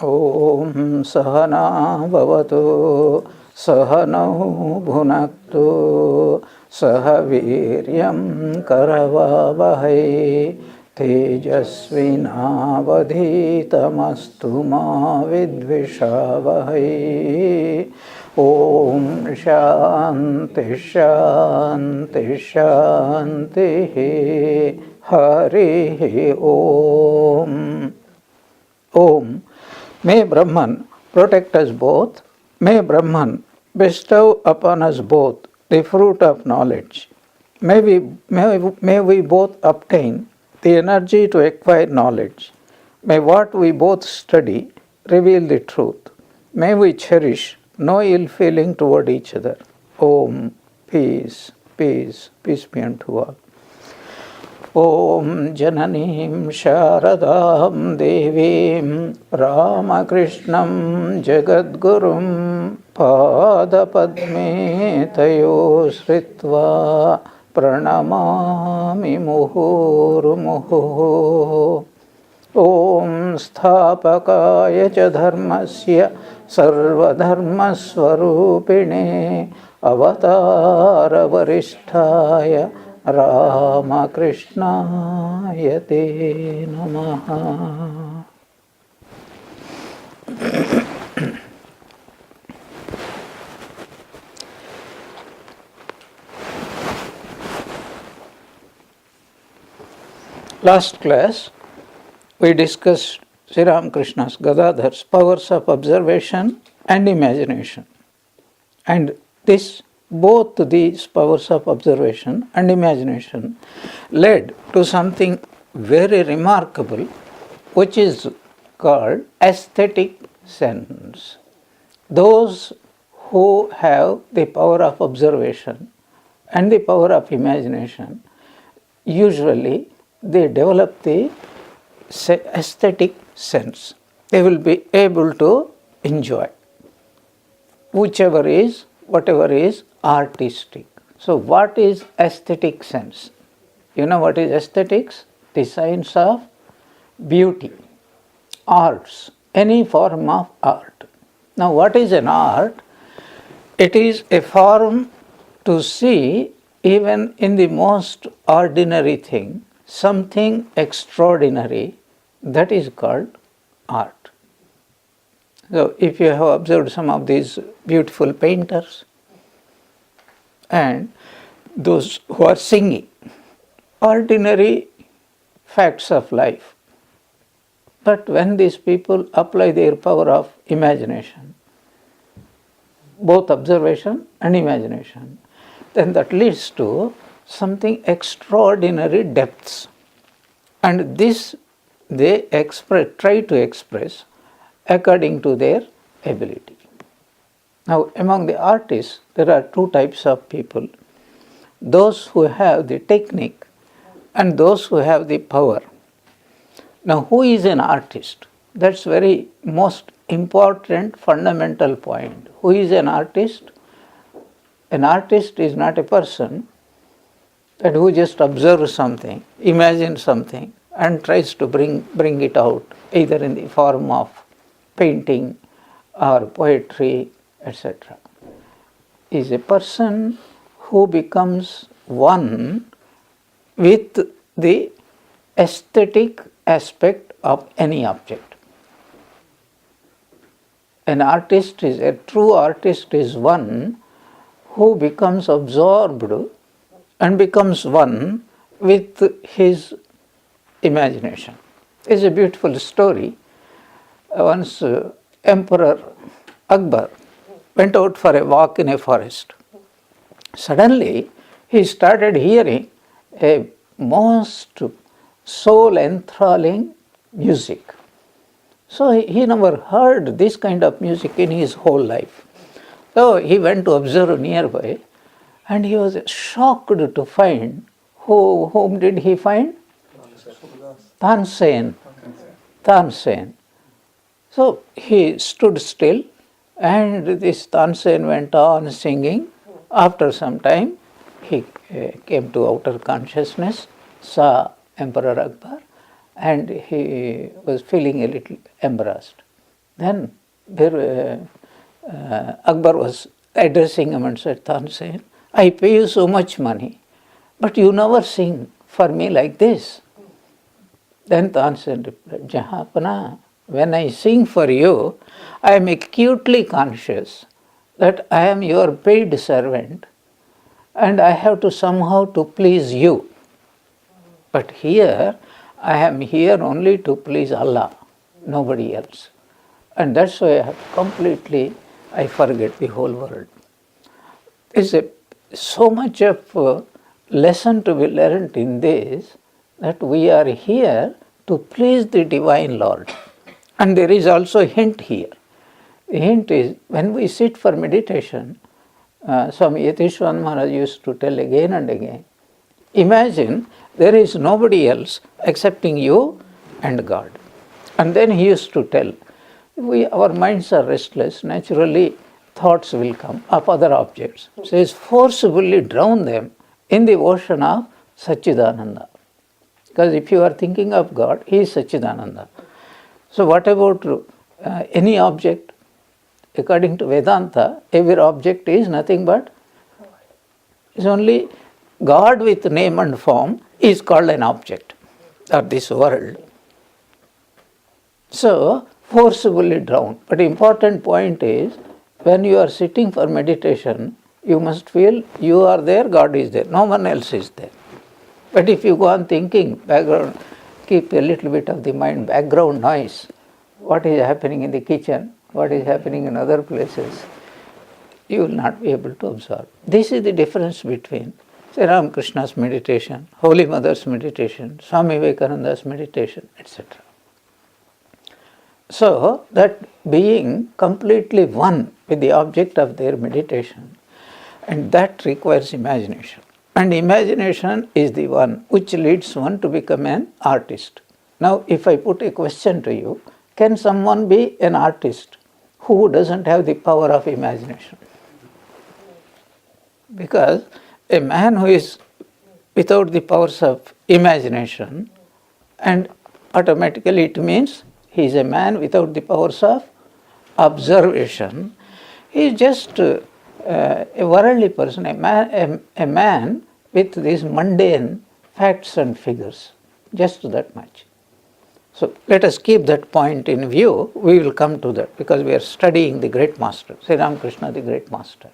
ॐ सहना भवतु सहनौ भुनक्तु सह वीर्यं करवावहै तेजस्विनावधीतमस्तु मा विद्विषावहै। ॐ शान्ति शान्ति शान्तिः। हरिः ॐ। Om. May Brahman protect us both. May Brahman bestow upon us both the fruit of knowledge. May we both obtain the energy to acquire knowledge. May what we both study reveal the truth. May we cherish no ill feeling toward each other. Om. Peace, peace, peace be unto all. ॐ जननीं शारदां देवीं रामकृष्णं जगद्गुरुं पादपद्मे तयो श्रित्वा प्रणमामि मुहुर्मुहुः। ॐ स्थापकाय च धर्मस्य सर्वधर्मस्वरूपिणे अवतारवरिष्ठाय रामकृष्णाय ते नमः। Last class we discussed Sri Ramakrishna's Gadadhar's powers of observation and imagination, and both these powers of observation and imagination led to something very remarkable, which is called aesthetic sense. Those who have the power of observation and the power of imagination, usually they develop the aesthetic sense. They will be able to enjoy whatever is artistic. So what is aesthetic sense? You know what is aesthetics? The science of beauty, arts, any form of art. Now what is an art? It is a form to see even in the most ordinary thing something extraordinary. That is called art. So if you have observed some of these beautiful painters and those who are singing ordinary facts of life, but when these people apply their power of imagination, both observation and imagination, then that leads to something extraordinary depths, and this they try to express according to their ability. Now, among the artists, there are two types of people: those who have the technique and those who have the power. Now, who is an artist? That's very most important fundamental point. Who is an artist? An artist is not a person that who just observes something, imagines something, and tries to bring it out, either in the form of painting or poetry, etc. Is a person who becomes one with the aesthetic aspect of any object. A true artist is one who becomes absorbed and becomes one with his imagination. It's a beautiful story. Once Emperor Akbar went out for a walk in a forest. Suddenly he started hearing a most soul enthralling music. So he never heard this kind of music in his whole life. So he went to observe nearby, and he was shocked to find whom did he find? Tansen. So he stood still, and this Tansen went on singing. After some time, he came to outer consciousness, saw Emperor Akbar, and he was feeling a little embarrassed. Then Akbar was addressing him and said, Tansen, I pay you so much money, but you never sing for me like this. Then Tansen replied, Jahapana, when I sing for you, I am acutely conscious that I am your paid servant and I have to somehow to please you. But here, I am here only to please Allah, nobody else. And that's why I forget the whole world. It's so much of lesson to be learned in this, that we are here to please the Divine Lord. And there is also a hint here. The hint is, when we sit for meditation, Swami Yatishwan Maharaj used to tell again and again, imagine there is nobody else excepting you and God. And then he used to tell, our minds are restless, naturally thoughts will come of other objects. Says, forcibly drown them in the ocean of Satchidananda. Because if you are thinking of God, He is Satchidananda. So what about any object? According to Vedanta, every object is nothing but, is only God with name and form is called an object, or this world. So, forcibly drown. But important point is, when you are sitting for meditation, you must feel you are there, God is there, no one else is there. But if you go on thinking, background, keep a little bit of the mind, background noise, what is happening in the kitchen, what is happening in other places, you will not be able to absorb. This is the difference between Sri Ramakrishna's meditation, Holy Mother's meditation, Swami Vivekananda's meditation, etc. So, that being completely one with the object of their meditation, and that requires imagination. And imagination is the one which leads one to become an artist. Now, if I put a question to you, can someone be an artist who doesn't have the power of imagination? Because a man who is without the powers of imagination, and automatically it means he is a man without the powers of observation, he is just a worldly person, a man with these mundane facts and figures, just that much. So let us keep that point in view. We will come to that because we are studying the great master, Sri Ramakrishna, the great master.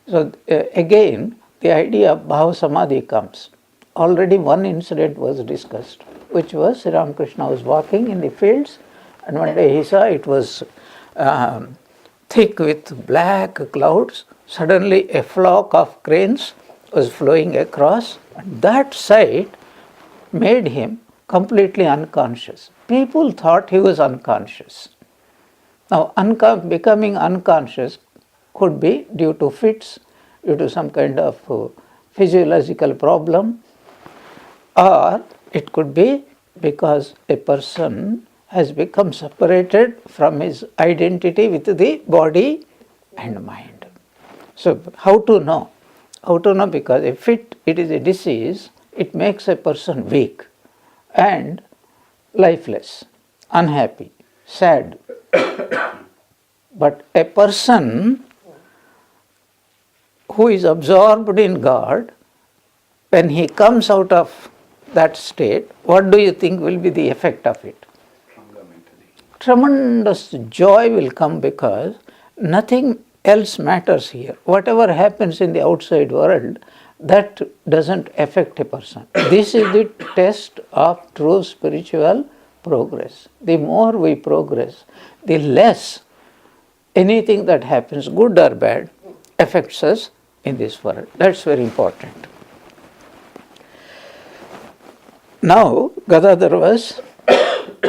So again, the idea of Bhava Samadhi comes. Already one incident was discussed, which was Sri Ramakrishna was walking in the fields, and one day he saw it was thick with black clouds. Suddenly a flock of cranes was flowing across, and that sight made him completely unconscious. People thought he was unconscious. Now, becoming unconscious could be due to fits, due to some kind of physiological problem, or it could be because a person has become separated from his identity with the body and mind. So, how to know? How to know? Because if it is a disease, it makes a person weak and lifeless, unhappy, sad. But a person who is absorbed in God, when he comes out of that state, what do you think will be the effect of it? Tremendous joy will come, because nothing else matters here. Whatever happens in the outside world, that doesn't affect a person. This is the test of true spiritual progress. The more we progress, the less anything that happens, good or bad, affects us in this world. That's very important. Now, Gadadhar was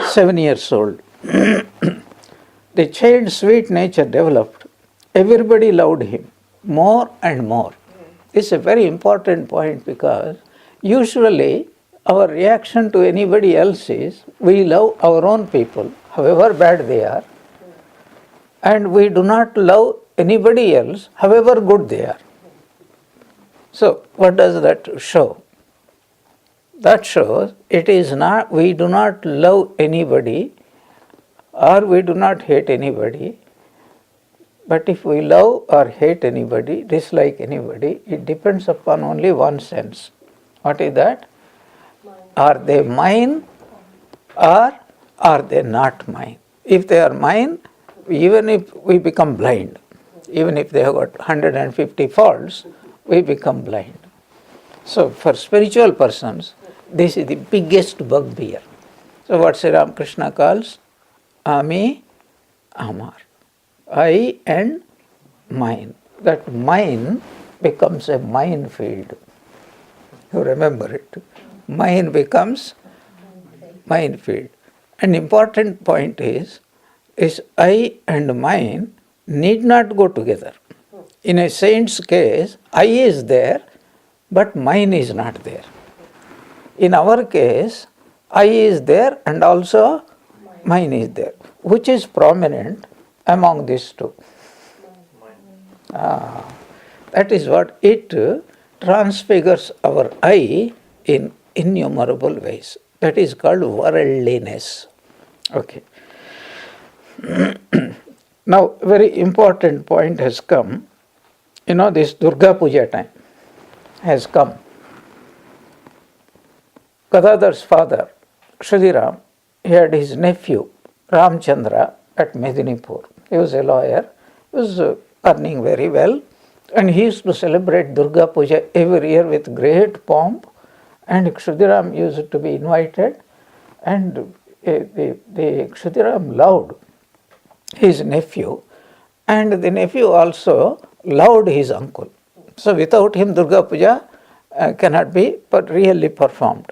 7 years old. The child's sweet nature developed. Everybody loved him more and more. This is a very important point, because usually our reaction to anybody else is we love our own people, however bad they are, and we do not love anybody else, however good they are. So, what does that show? That shows it is not, we do not love anybody or we do not hate anybody. But if we love or hate anybody, dislike anybody, it depends upon only one sense. What is that? Are they mine or are they not mine? If they are mine, even if we become blind, even if they have got 150 faults, we become blind. So for spiritual persons, this is the biggest bugbear. So what Sri Ramakrishna calls Ami, Amar. I and mine. That mine becomes a minefield. You remember it. Mine becomes minefield. An important point is I and mine need not go together. In a saint's case, I is there, but mine is not there. In our case, I is there and also mine is there. Which is prominent among these two? That is what it transfigures our I in innumerable ways. That is called worldliness. Okay. Now, very important point has come. This Durga Puja time has come. Gadadhar's father, Kshudiram, he had his nephew, Ramchandra, at Medinipur. He was a lawyer, he was earning very well, and he used to celebrate Durga Puja every year with great pomp, and Kshudiram used to be invited, and the Kshudiram loved his nephew, and the nephew also loved his uncle. So without him, Durga Puja cannot be really performed.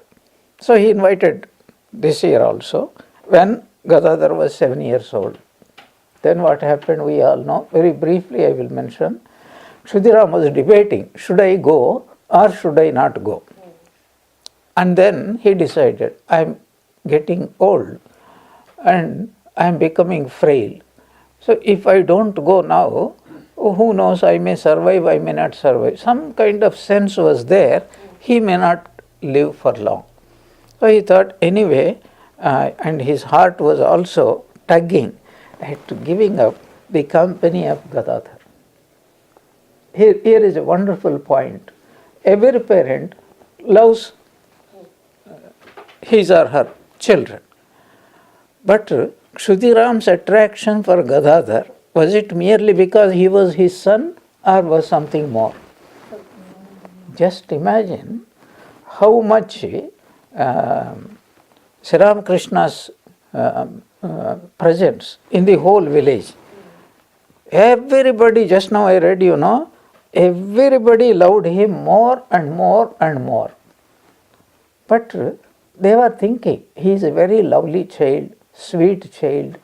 So he invited this year also, when Gadadhar was 7 years old. Then what happened, we all know. Very briefly I will mention. Kshudiram was debating, should I go or should I not go? And then he decided, I am getting old and I am becoming frail. So if I don't go now, who knows, I may survive, I may not survive. Some kind of sense was there, he may not live for long. So he thought, anyway, and his heart was also tugging at giving up the company of Gadadhar. Here is a wonderful point. Every parent loves his or her children. But Kshudiram's attraction for Gadadhar, was it merely because he was his son or was something more? Just imagine how much Sri Ramakrishna's presence in the whole village. Everybody, just now I read, everybody loved him more and more and more. But they were thinking, he is a very lovely child, sweet child,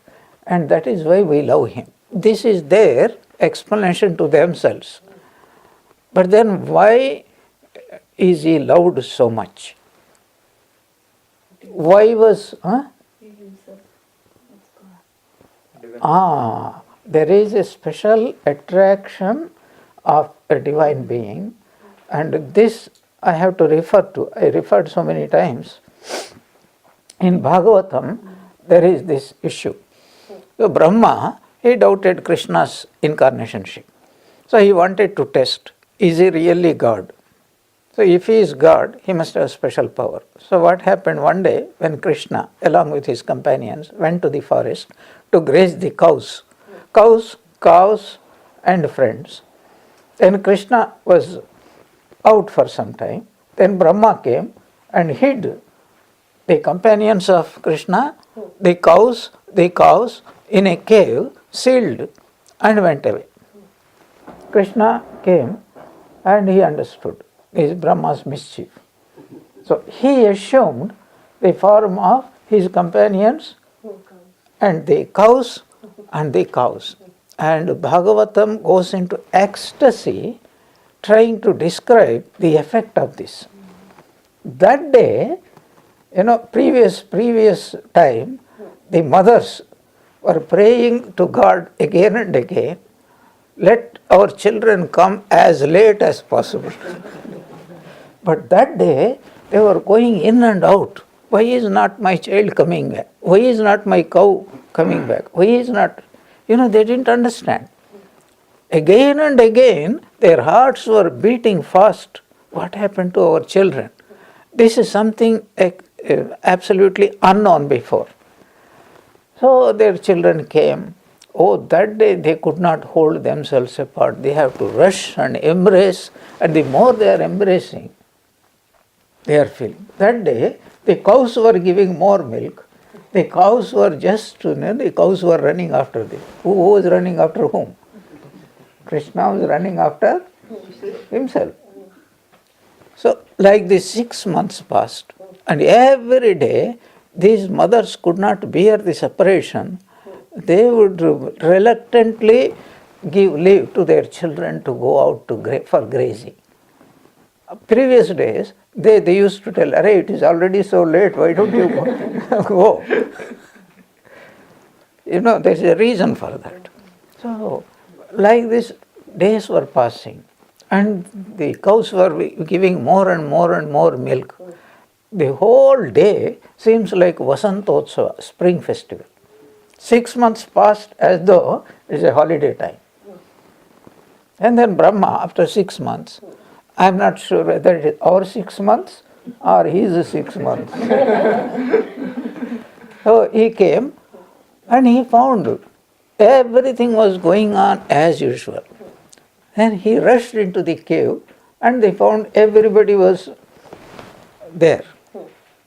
and that is why we love him. This is their explanation to themselves. But then why is he loved so much? Why was... there is a special attraction of a divine being, and this I have to refer to. I referred so many times. In Bhagavatam, there is this issue. So Brahma, he doubted Krishna's incarnationship. So he wanted to test, is he really God? So if he is God, he must have special power. So what happened one day when Krishna, along with his companions, went to the forest to graze the cows and friends. Then Krishna was out for some time. Then Brahma came and hid the companions of Krishna, the cows in a cave, sealed, and went away. Krishna came and he understood this is Brahma's mischief. So he assumed the form of his companions and the cows. And Bhagavatam goes into ecstasy trying to describe the effect of this. That day, previous time, the mothers were praying to God again and again, let our children come as late as possible. But that day, they were going in and out. Why is not my child coming? Why is not my cow coming back. He is not, they didn't understand. Again and again, their hearts were beating fast. What happened to our children? This is something absolutely unknown before. So their children came. Oh, that day they could not hold themselves apart. They have to rush and embrace, and the more they are embracing, they are feeling. That day, the cows were giving more milk. The cows were the cows were running after them. Who was running after whom? Krishna was running after himself. So, like this 6 months passed, and every day these mothers could not bear the separation. They would reluctantly give leave to their children to go out for grazing. Previous days, they used to tell, "Arey, it is already so late, why don't you go?" There is a reason for that. So, like this, days were passing, and the cows were giving more and more and more milk. The whole day seems like Vasantotsava, spring festival. 6 months passed as though it is a holiday time. And then Brahma, after 6 months, I am not sure whether it is our 6 months or his 6 months. So he came and he found everything was going on as usual. Then he rushed into the cave and they found everybody was there.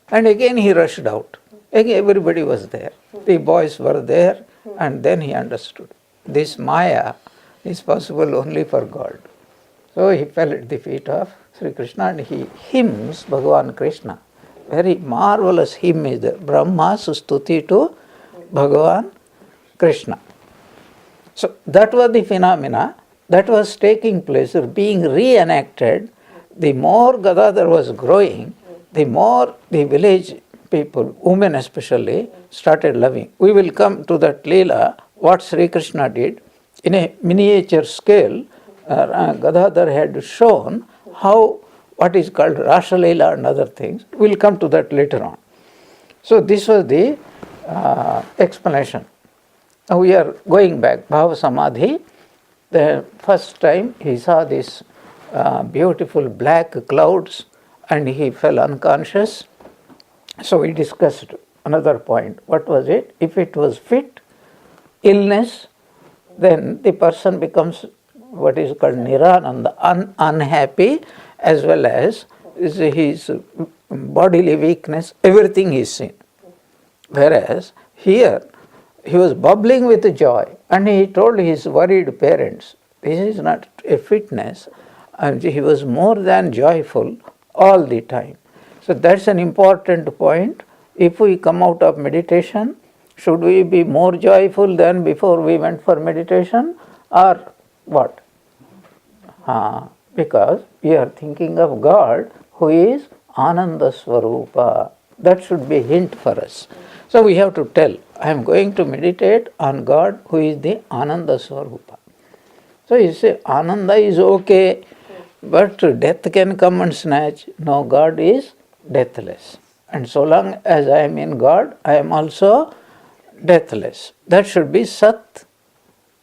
And again he rushed out. Again everybody was there. The boys were there, and then he understood. This Maya is possible only for God. So he fell at the feet of Sri Krishna and he hymns Bhagavan Krishna. Very marvelous hymn is there. Brahma's Stuti to Bhagavan Krishna. So that was the phenomena that was taking place, or being reenacted. The more Gadadhar was growing, the more the village people, women especially, started loving. We will come to that Leela, what Sri Krishna did. In a miniature scale, Gadadhar had shown how what is called Rasa Leela and other things. We will come to that later on. So this was the explanation. Now we are going back. Bhava Samadhi, the first time he saw these beautiful black clouds and he fell unconscious. So we discussed another point. What was it? If it was fit, illness, then the person becomes what is called nirananda, unhappy, as well as his bodily weakness, everything is seen. Whereas here, he was bubbling with joy and he told his worried parents, this is not a fitness, and he was more than joyful all the time. So that's an important point. If we come out of meditation, should we be more joyful than before we went for meditation, or what? Because we are thinking of God who is Ananda Swarupa. That should be a hint for us. So we have to tell, I am going to meditate on God who is the Ananda Swarupa. So you say, Ananda is okay, but death can come and snatch. No, God is deathless. And so long as I am in God, I am also deathless. That should be Sat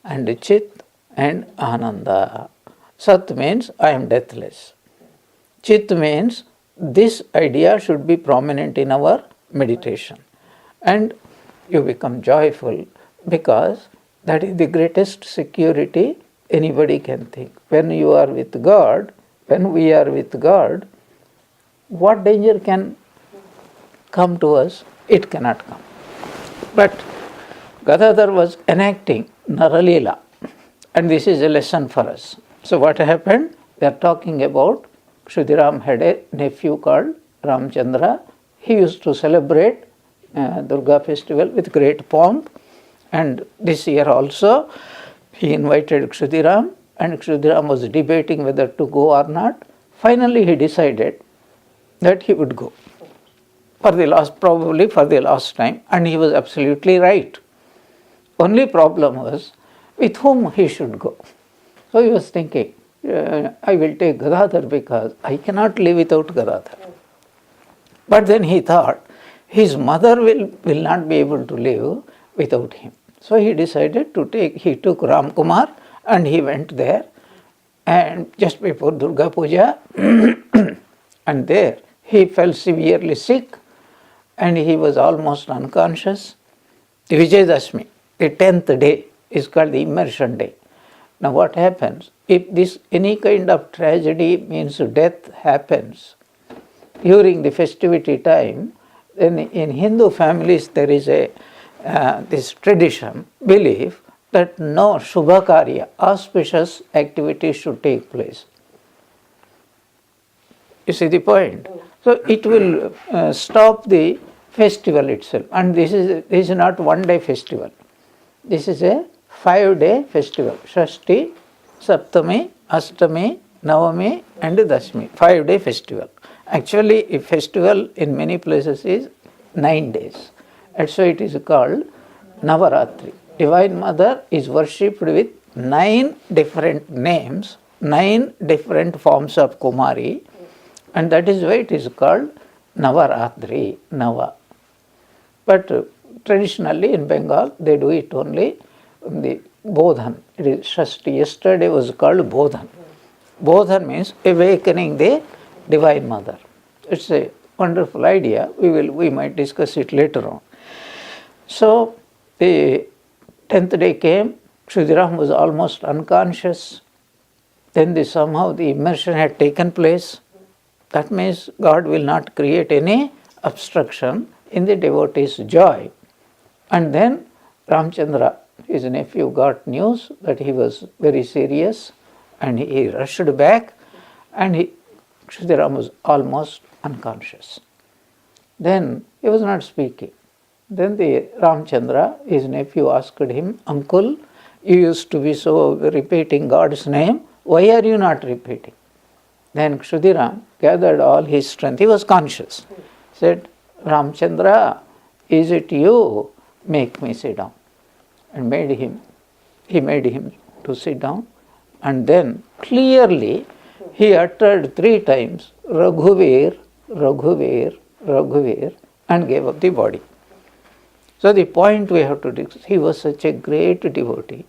and Chit and Ananda. Sat means I am deathless. Chit means this idea should be prominent in our meditation. And you become joyful because that is the greatest security anybody can think. When you are with God, when we are with God, what danger can come to us? It cannot come. But Gadadhar was enacting Naralila, and this is a lesson for us. So what happened? They are talking about Kshudiram had a nephew called Ramchandra. He used to celebrate Durga festival with great pomp, and this year also he invited Kshudiram, and Kshudiram was debating whether to go or not. Finally he decided that he would go probably for the last time, and he was absolutely right. Only problem was with whom he should go. So he was thinking, I will take Gadadhar because I cannot live without Gadadhar. But then he thought, his mother will not be able to live, without him. So he decided to he took Ram Kumar and he went there, and just before Durga Puja, and there he fell severely sick and he was almost unconscious. The Vijayadashmi, the 10th day, is called the immersion day. Now what happens, if this any kind of tragedy means death happens during the festivity time, then in Hindu families there is a this tradition, belief that no Shubhakarya, auspicious activity should take place. You see the point? So it will stop the festival itself. And this is not one-day festival. This is a 5-day festival. Shashti, Saptami, Astami, Navami and Dashmi. 5-day festival. Actually, a festival in many places is 9 days. And so it is called Navaratri. Divine Mother is worshipped with 9 different names, 9 different forms of Kumari, and that is why it is called Navaratri, Nava. But traditionally in Bengal, they do it only in the Bodhan. It is Shashti. Yesterday was called Bodhan. Bodhan means awakening the Divine Mother. It's a wonderful idea. We might discuss it later on. So the 10th day came, Kshudiram was almost unconscious. Then somehow the immersion had taken place. That means God will not create any obstruction in the devotee's joy. And then Ramchandra, his nephew, got news that he was very serious and he rushed back and Kshudiram was almost unconscious. Then he was not speaking. Then the Ramchandra, his nephew, asked him, "Uncle, you used to be so repeating God's name, why are you not repeating?" Then Kshudiram gathered all his strength. He was conscious. Said, "Ramchandra, is it you? Make me sit down." And he made him to sit down. And then clearly he uttered 3 times, "Raghuvir, Raghuvir, Raghuvir," and gave up the body. So the point we have to discuss, he was such a great devotee.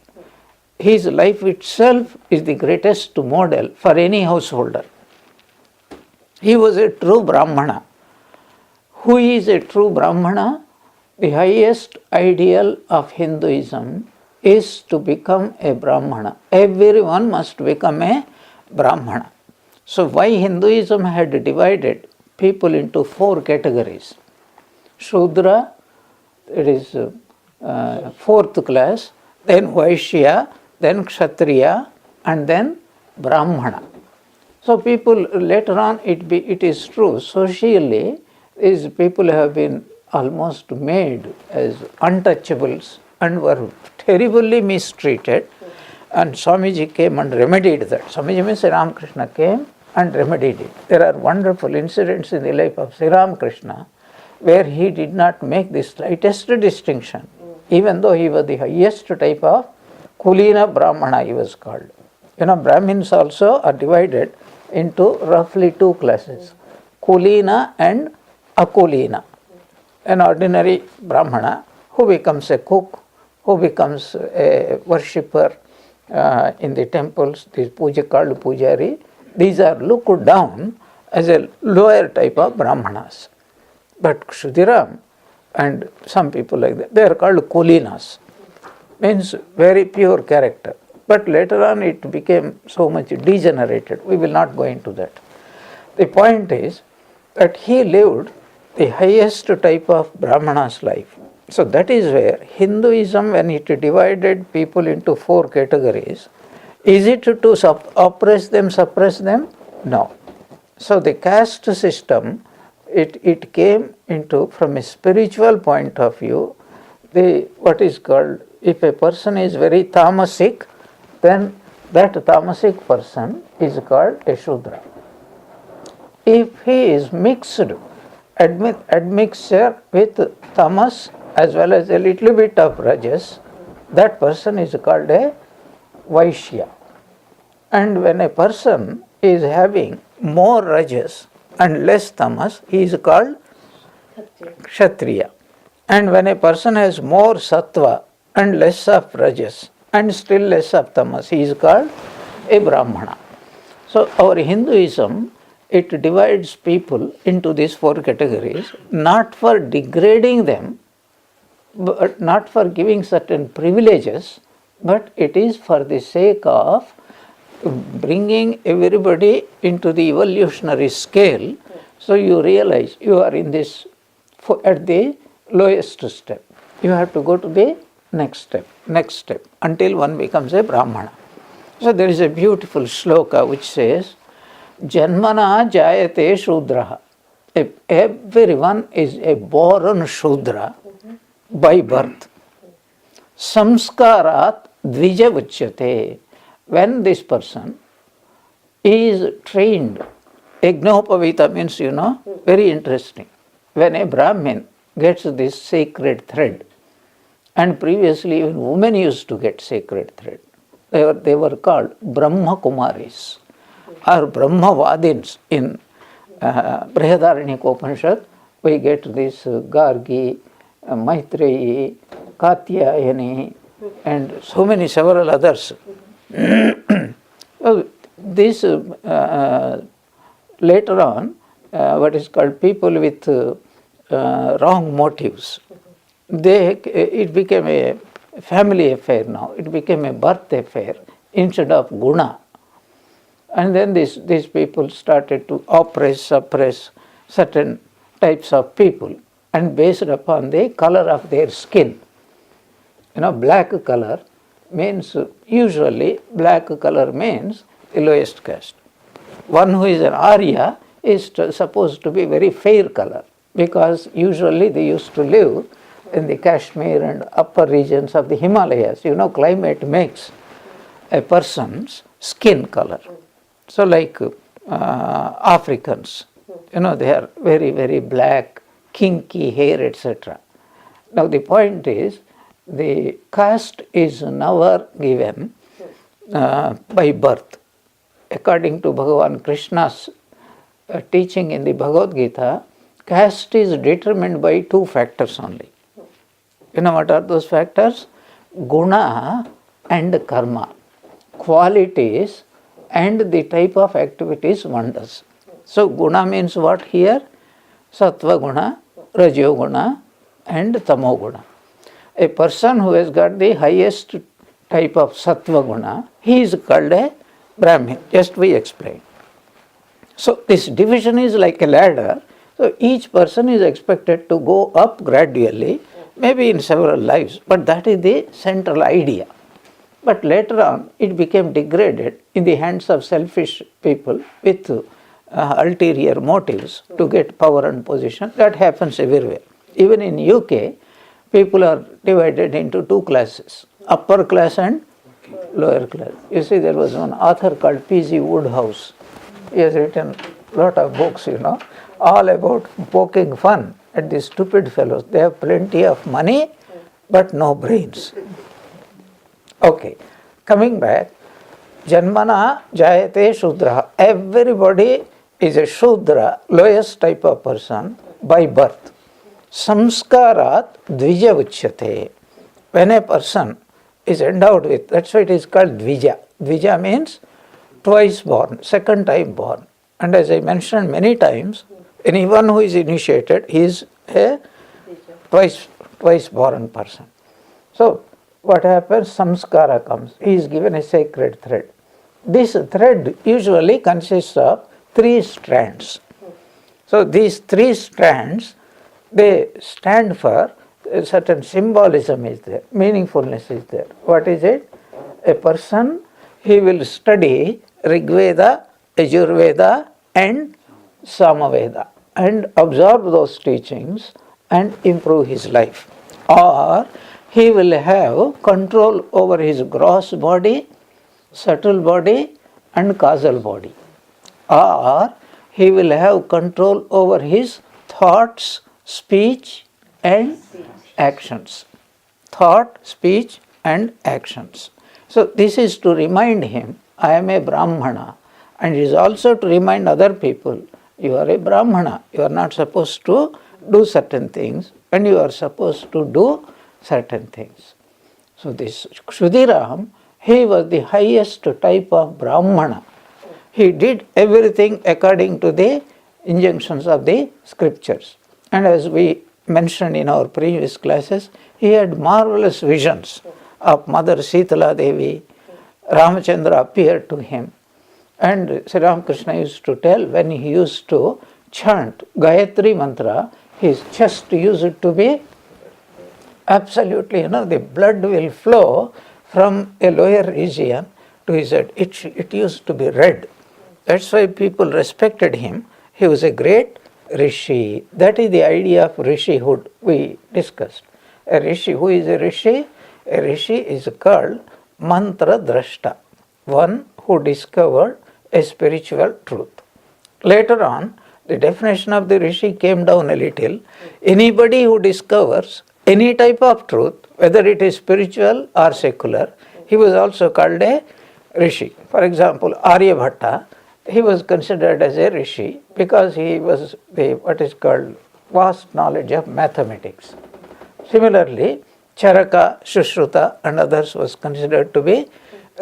His life itself is the greatest model for any householder. He was a true Brahmana. Who is a true Brahmana? The highest ideal of Hinduism is to become a Brahmana. Everyone must become a Brahmana. So why Hinduism had divided people into 4 categories? Shudra, it is 4th class, then Vaishya, then Kshatriya, and then Brahmana. So people later on, it is true, socially, these people have been almost made as untouchables and were terribly mistreated. And Swamiji came and remedied that. Swamiji means Sri Ramakrishna came and remedied it. There are wonderful incidents in the life of Sri Ramakrishna where he did not make the slightest distinction, even though he was the highest type of Kulina Brahmana, he was called. Brahmins also are divided into roughly 2 classes, Kulina and Akulina. An ordinary Brahmana who becomes a cook, who becomes a worshipper in the temples, this puja called pujari, these are looked down as a lower type of Brahmanas. But Kshudiram and some people like that, they are called Kulinas, means very pure character. But later on it became so much degenerated. We will not go into that. The point is that he lived the highest type of Brahmana's life. So that is where Hinduism, when it divided people into 4 categories, is it to oppress them, suppress them? No. So the caste system, it came into, from a spiritual point of view, what is called, if a person is very tamasic, then that tamasic person is called a Shudra. If he is admixture with tamas as well as a little bit of rajas, that person is called a Vaishya. And when a person is having more rajas and less tamas, he is called Kshatriya. And when a person has more sattva and less of rajas and still less of tamas, he is called a Brahmana. So our Hinduism, it divides people into these four categories, not for degrading them, but not for giving certain privileges, but it is for the sake of bringing everybody into the evolutionary scale. So you realize you are in this at the lowest step. You have to go to the next step, until one becomes a Brahmana. So there is a beautiful shloka which says, Janmana jayate Shudraha. Everyone is a born Shudra by birth. Samskarat dvija uchyate. When this person is trained, Yajnopavita means, very interesting. When a Brahmin gets this sacred thread, and previously even women used to get sacred thread, they were called Brahma Kumaris or Brahmavadins. In Brihadaranyaka Upanishad, we get this Gargi, Maitreyi, Katyayani, and so many several others. This later on, what is called people with wrong motives, it became a family affair now. It became a birth affair instead of guna. And then these people started to oppress, suppress certain types of people, and based upon the color of their skin. Black color means, usually black color means the lowest caste. One who is an Arya is supposed to be very fair color, because usually they used to live in the Kashmir and upper regions of the Himalayas. Climate makes a person's skin color. So like Africans, they are very, very black, kinky hair, etc. Now the point is, the caste is never given by birth. According to Bhagavan Krishna's teaching in the Bhagavad Gita, caste is determined by two factors only. What are those factors? Guna and karma, qualities and the type of activities one does. So guna means what here? Sattva guna, rajo guna and tamo guna. A person who has got the highest type of sattva guna, he is called a Brahmin. Just we explained. So this division is like a ladder. So each person is expected to go up gradually, maybe in several lives, but that is the central idea. But later on, it became degraded in the hands of selfish people with ulterior motives to get power and position. That happens everywhere. Even in UK, people are divided into two classes, upper class and lower class. You see, there was one author called P.G. Woodhouse. He has written a lot of books, all about poking fun at these stupid fellows. They have plenty of money, but no brains. Okay, coming back, Janmana jayate Shudra. Everybody is a Shudra, lowest type of person by birth. Samskarat dvija uchyate. When a person is endowed with, that's why it is called dvija. Dvija means twice born, second time born. And as I mentioned many times, anyone who is initiated, he is a twice born person. So what happens? Samskara comes. He is given a sacred thread. This thread usually consists of 3 strands. So these 3 strands, they stand for a certain symbolism is there, meaningfulness is there. What is it? A person, he will study Rigveda, Yajurveda and Samaveda and absorb those teachings and improve his life. Or he will have control over his gross body, subtle body and causal body. Or he will have control over his thoughts, speech and actions. Thought, speech and actions. So this is to remind him, I am a Brahmana, and it is also to remind other people, you are a Brahmana, you are not supposed to do certain things and you are supposed to do certain things. So this Kshudiram, he was the highest type of Brahmana. He did everything according to the injunctions of the scriptures. And as we mentioned in our previous classes, he had marvelous visions of Mother Sitala Devi. Ramachandra appeared to him. And Sri Ramakrishna used to tell, when he used to chant Gayatri mantra, his chest used to be absolutely, the blood will flow from a lower region to his head. It used to be red. That's why people respected him. He was a great rishi. That is the idea of rishihood we discussed. A rishi, who is a rishi? A rishi is called mantra drashta, one who discovered a spiritual truth. Later on, the definition of the rishi came down a little. Anybody who discovers any type of truth, whether it is spiritual or secular, he was also called a rishi. For example, Aryabhatta, he was considered as a rishi because he was what is called vast knowledge of mathematics. Similarly, Charaka, Sushruta and others was considered to be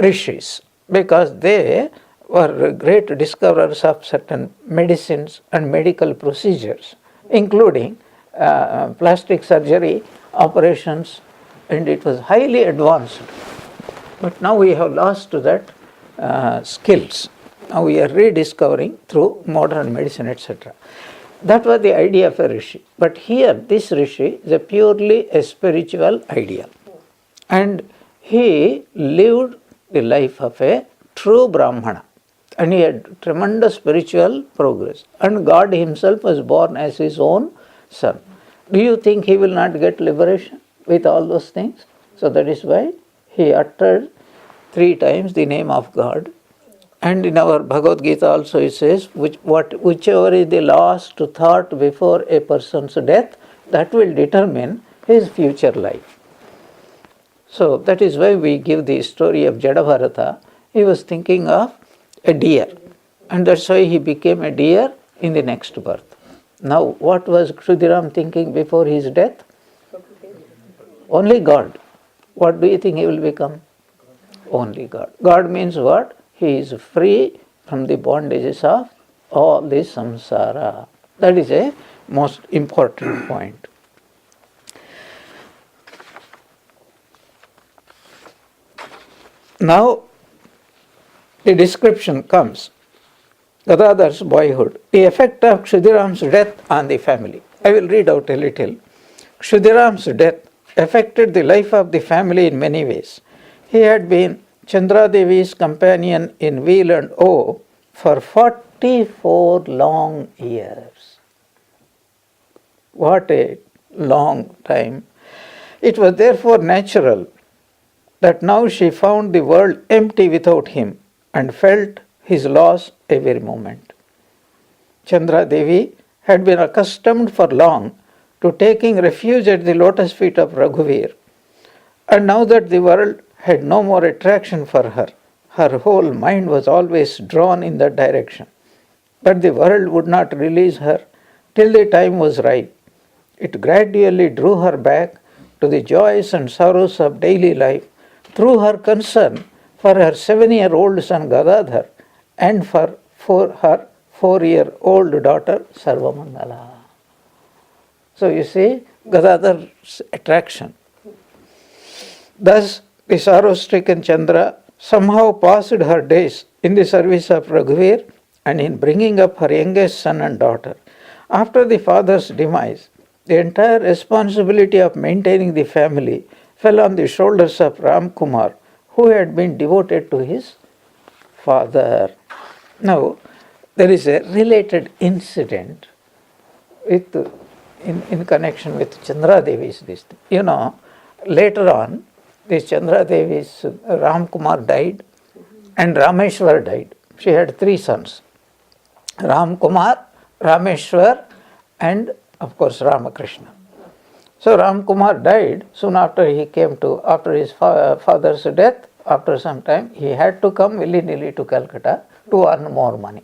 rishis because they were great discoverers of certain medicines and medical procedures, including plastic surgery, operations, and it was highly advanced. But now we have lost that skills. Now we are rediscovering through modern medicine, etc. That was the idea of a rishi. But here, this rishi is purely a spiritual ideal. And he lived the life of a true Brahmana. And he had tremendous spiritual progress. And God himself was born as his own son. Do you think he will not get liberation with all those things? So that is why he uttered 3 times the name of God. And in our Bhagavad Gita also it says, whichever is the last thought before a person's death, that will determine his future life. So that is why we give the story of Jadabharata. He was thinking of a deer, and that's why he became a deer in the next birth. Now, what was Kshudiram thinking before his death? Only God. What do you think he will become? Only God. God means what? He is free from the bondages of all this samsara. That is a most important point. Now, the description comes. Gadadhar's boyhood. The effect of Kshudiram's death on the family. I will read out a little. Kshudiram's death affected the life of the family in many ways. He had been Chandra Devi's companion in weal and woe for 44 long years. What a long time. It was therefore natural that now she found the world empty without him and felt his loss every moment. Chandra Devi had been accustomed for long to taking refuge at the lotus feet of Raghuvir, and now that the world had no more attraction for her, her whole mind was always drawn in that direction. But the world would not release her till the time was ripe. It gradually drew her back to the joys and sorrows of daily life through her concern for her 7-year-old son Gadadhar and for her 4-year-old daughter Sarvamangala. So you see Gadadhar's attraction. Thus, the sorrow-stricken Chandra somehow passed her days in the service of Raghuvir and in bringing up her youngest son and daughter. After the father's demise, the entire responsibility of maintaining the family fell on the shoulders of Ram Kumar, who had been devoted to his father. Now, there is a related incident in connection with Chandra Devi's this. Later on, this Chandra Devi's Ram Kumar died and Rameshwar died. She had 3 sons. Ram Kumar, Rameshwar and of course Ramakrishna. So Ram Kumar died soon after after his father's death. After some time, he had to come willy-nilly to Calcutta to earn more money.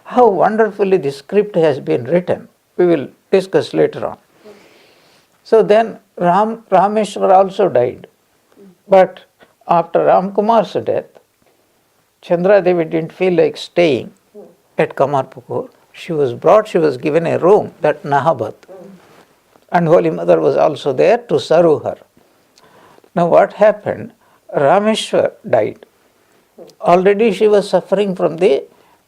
How wonderfully the script has been written. We will discuss later on. So then Rameshwar also died. But after Ramkumar's death, Chandra Devi didn't feel like staying at Kamarpukur. She was brought, she was given a room, that Nahabat. And Holy Mother was also there to serve her. Now what happened? Rameshwar died. Already she was suffering from the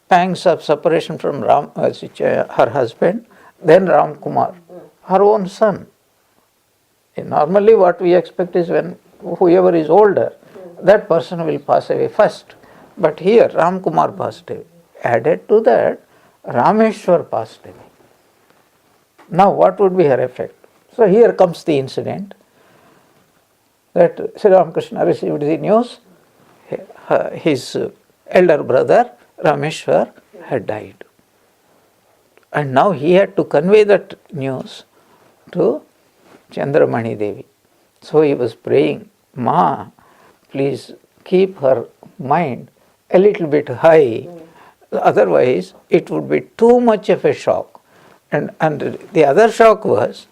pangs of separation from her husband, then Ram Kumar, her own son. Normally what we expect is when whoever is older, that person will pass away first. But here Ram Kumar passed away. Added to that, Rameshwar passed away. Now what would be her effect? So here comes the incident that Sri Ramakrishna received the news. His elder brother Rameshwar had died. And now he had to convey that news to Chandramani Devi. So he was praying, Ma, please keep her mind a little bit high. Otherwise, it would be too much of a shock. And the other shock was,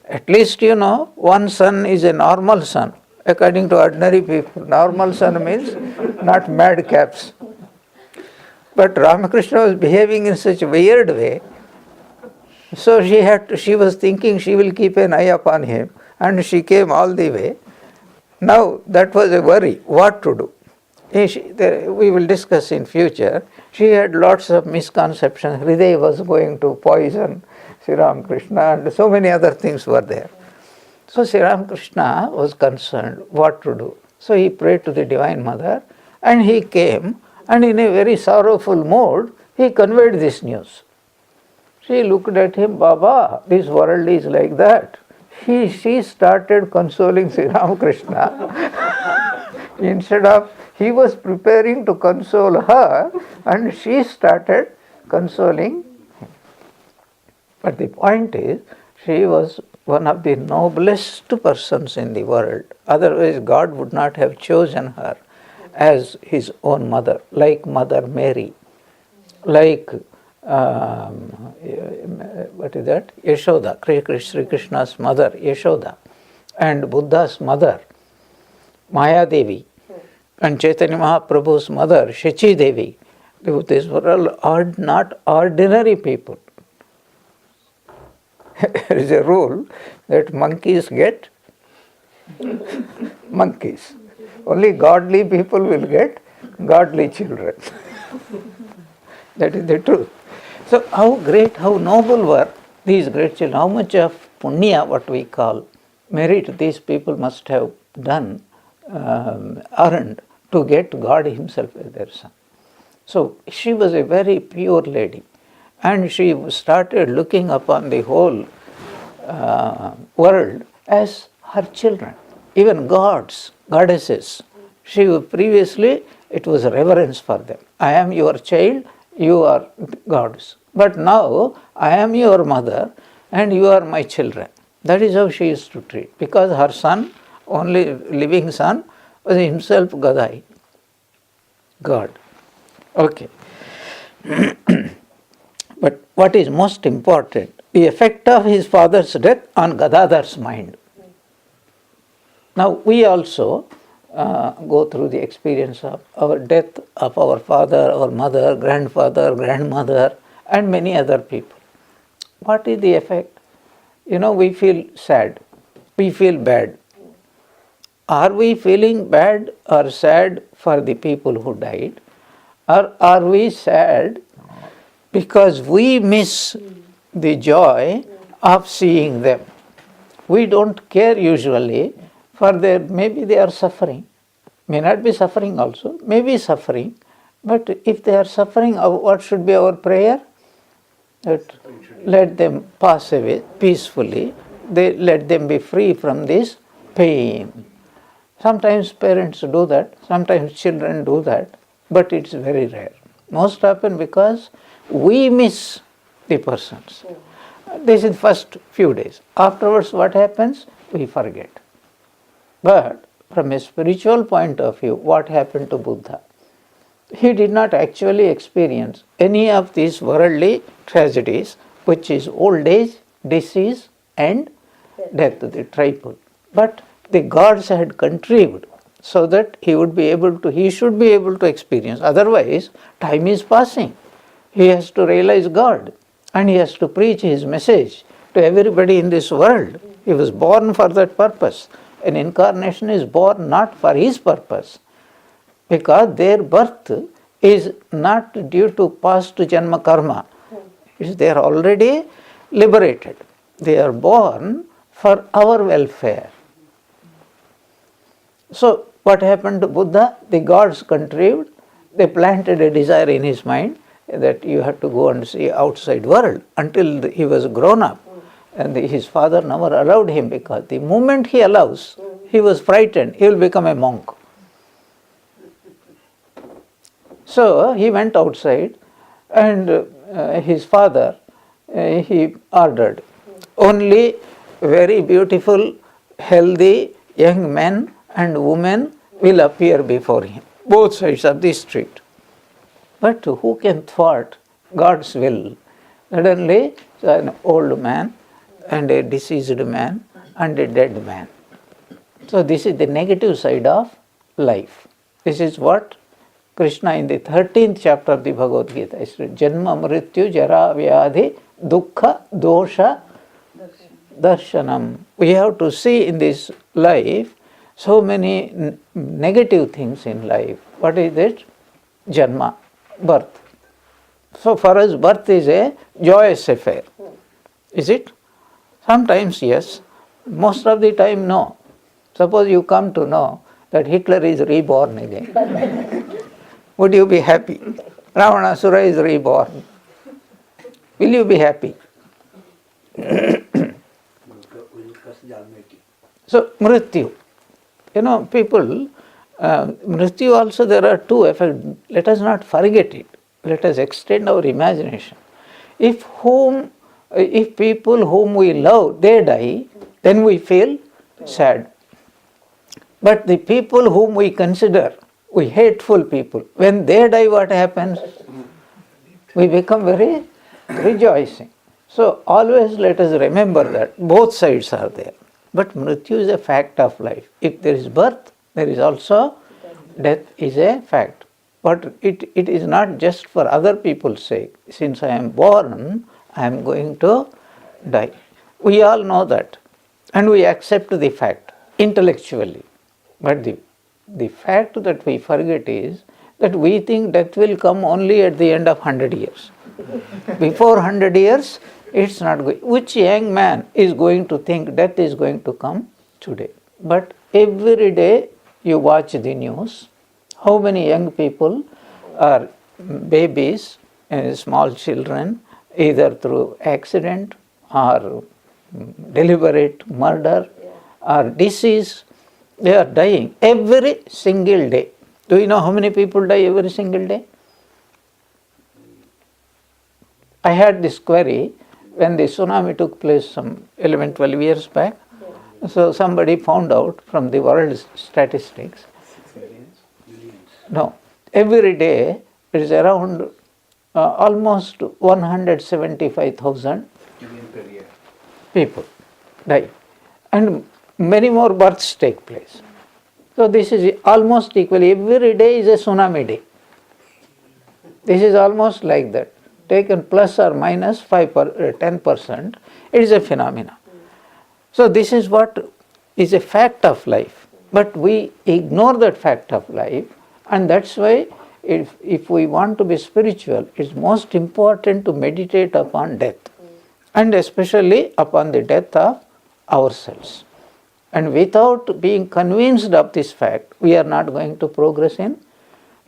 at least one son is a normal son. According to ordinary people, normal son means not madcaps. But Ramakrishna was behaving in such a weird way. So she was thinking she will keep an eye upon him, and she came all the way. Now that was a worry, what to do. We will discuss in future. She had lots of misconceptions. Hriday was going to poison Sri Ramakrishna, and so many other things were there. So Sri Ramakrishna was concerned what to do. So he prayed to the Divine Mother, and he came, and in a very sorrowful mood, he conveyed this news. She looked at him, Baba, this world is like that. She started consoling Sri Ramakrishna. Instead of, he was preparing to console her, and she started consoling him. But the point is, she was one of the noblest persons in the world. Otherwise, God would not have chosen her as his own mother, like Mother Mary, like what is that? Yashoda, Sri Krishna's mother, Yashoda, and Buddha's mother, Maya Devi, and Chaitanya Mahaprabhu's mother, Shachi Devi. These were all not ordinary people. There is a rule that monkeys get monkeys. Only godly people will get godly children. That is the truth. So how great, how noble were these great children, how much of punya, what we call, merit these people must have done, earned to get God himself as their son. So she was a very pure lady, and she started looking upon the whole world as her children, even gods, goddesses. Previously it was reverence for them. I am your child, you are gods. But now I am your mother and you are my children. That is how she used to treat, because her son, only living son, was himself Gadai, God. Okay. But what is most important, the effect of his father's death on Gadadhar's mind. Now we also go through the experience of our death of our father, our mother, grandfather, grandmother, and many other people. What is the effect? We feel sad, we feel bad. Are we feeling bad or sad for the people who died? Or are we sad because we miss the joy of seeing them? We don't care usually for maybe they are suffering, may not be suffering also, may be suffering, but if they are suffering, what should be our prayer? That let them pass away peacefully, let them be free from this pain. Sometimes parents do that, sometimes children do that, but it's very rare. Most often because we miss the persons. This is the first few days. Afterwards what happens? We forget. But from a spiritual point of view, what happened to Buddha? He did not actually experience any of these worldly tragedies which is old age, disease and death, the triple. But the gods had contrived so that he should be able to experience. Otherwise, time is passing. He has to realize God and he has to preach his message to everybody in this world. He was born for that purpose. An incarnation is born not for his purpose, because their birth is not due to past janma karma. They are already liberated. They are born for our welfare. So what happened to Buddha? The gods contrived, they planted a desire in his mind that you have to go and see outside world until he was grown up. And his father never allowed him, because the moment he allows, he was frightened, he will become a monk. So he went outside and his father, he ordered, only very beautiful, healthy young men and women will appear before him, both sides of the street. But who can thwart God's will? Suddenly an old man and a diseased man and a dead man. So this is the negative side of life. This is what Krishna in the 13th chapter of the Bhagavad Gita said, Janma Mrityu Jara Vyadhi Dukkha Dosha Darshanam. We have to see in this life so many negative things in life. What is it? Janma, birth. So for us, birth is a joyous affair. Is it? Sometimes yes, most of the time no. Suppose you come to know that Hitler is reborn again. Would you be happy? Ravanasura is reborn. Will you be happy? So, Mrityu. People, Mrityu also there are two effects. Let us not forget it. Let us extend our imagination. If people whom we love, they die, then we feel sad. But the people whom we consider, we hateful people, when they die, what happens? We become very rejoicing. So always let us remember that both sides are there. But Mrityu is a fact of life. If there is birth, there is also death is a fact. But it is not just for other people's sake. Since I am born, I am going to die. We all know that. And we accept the fact intellectually. But the fact that we forget is that we think death will come only at the end of 100 years. Before 100 years, it's not going. Which young man is going to think death is going to come today? But every day you watch the news, how many young people are babies and small children, either through accident or deliberate murder or disease, they are dying every single day. Do you know how many people die every single day? I had this query when the tsunami took place some 11, 12 years back. So somebody found out from the world statistics. No, every day it is around almost 175,000 people die. And many more births take place. So this is almost equally, every day is a tsunami day. This is almost like that. Taken plus or minus 10%, it is a phenomena. So this is what is a fact of life. But we ignore that fact of life, and that's why if we want to be spiritual, it's most important to meditate upon death, and especially upon the death of ourselves. And without being convinced of this fact, we are not going to progress in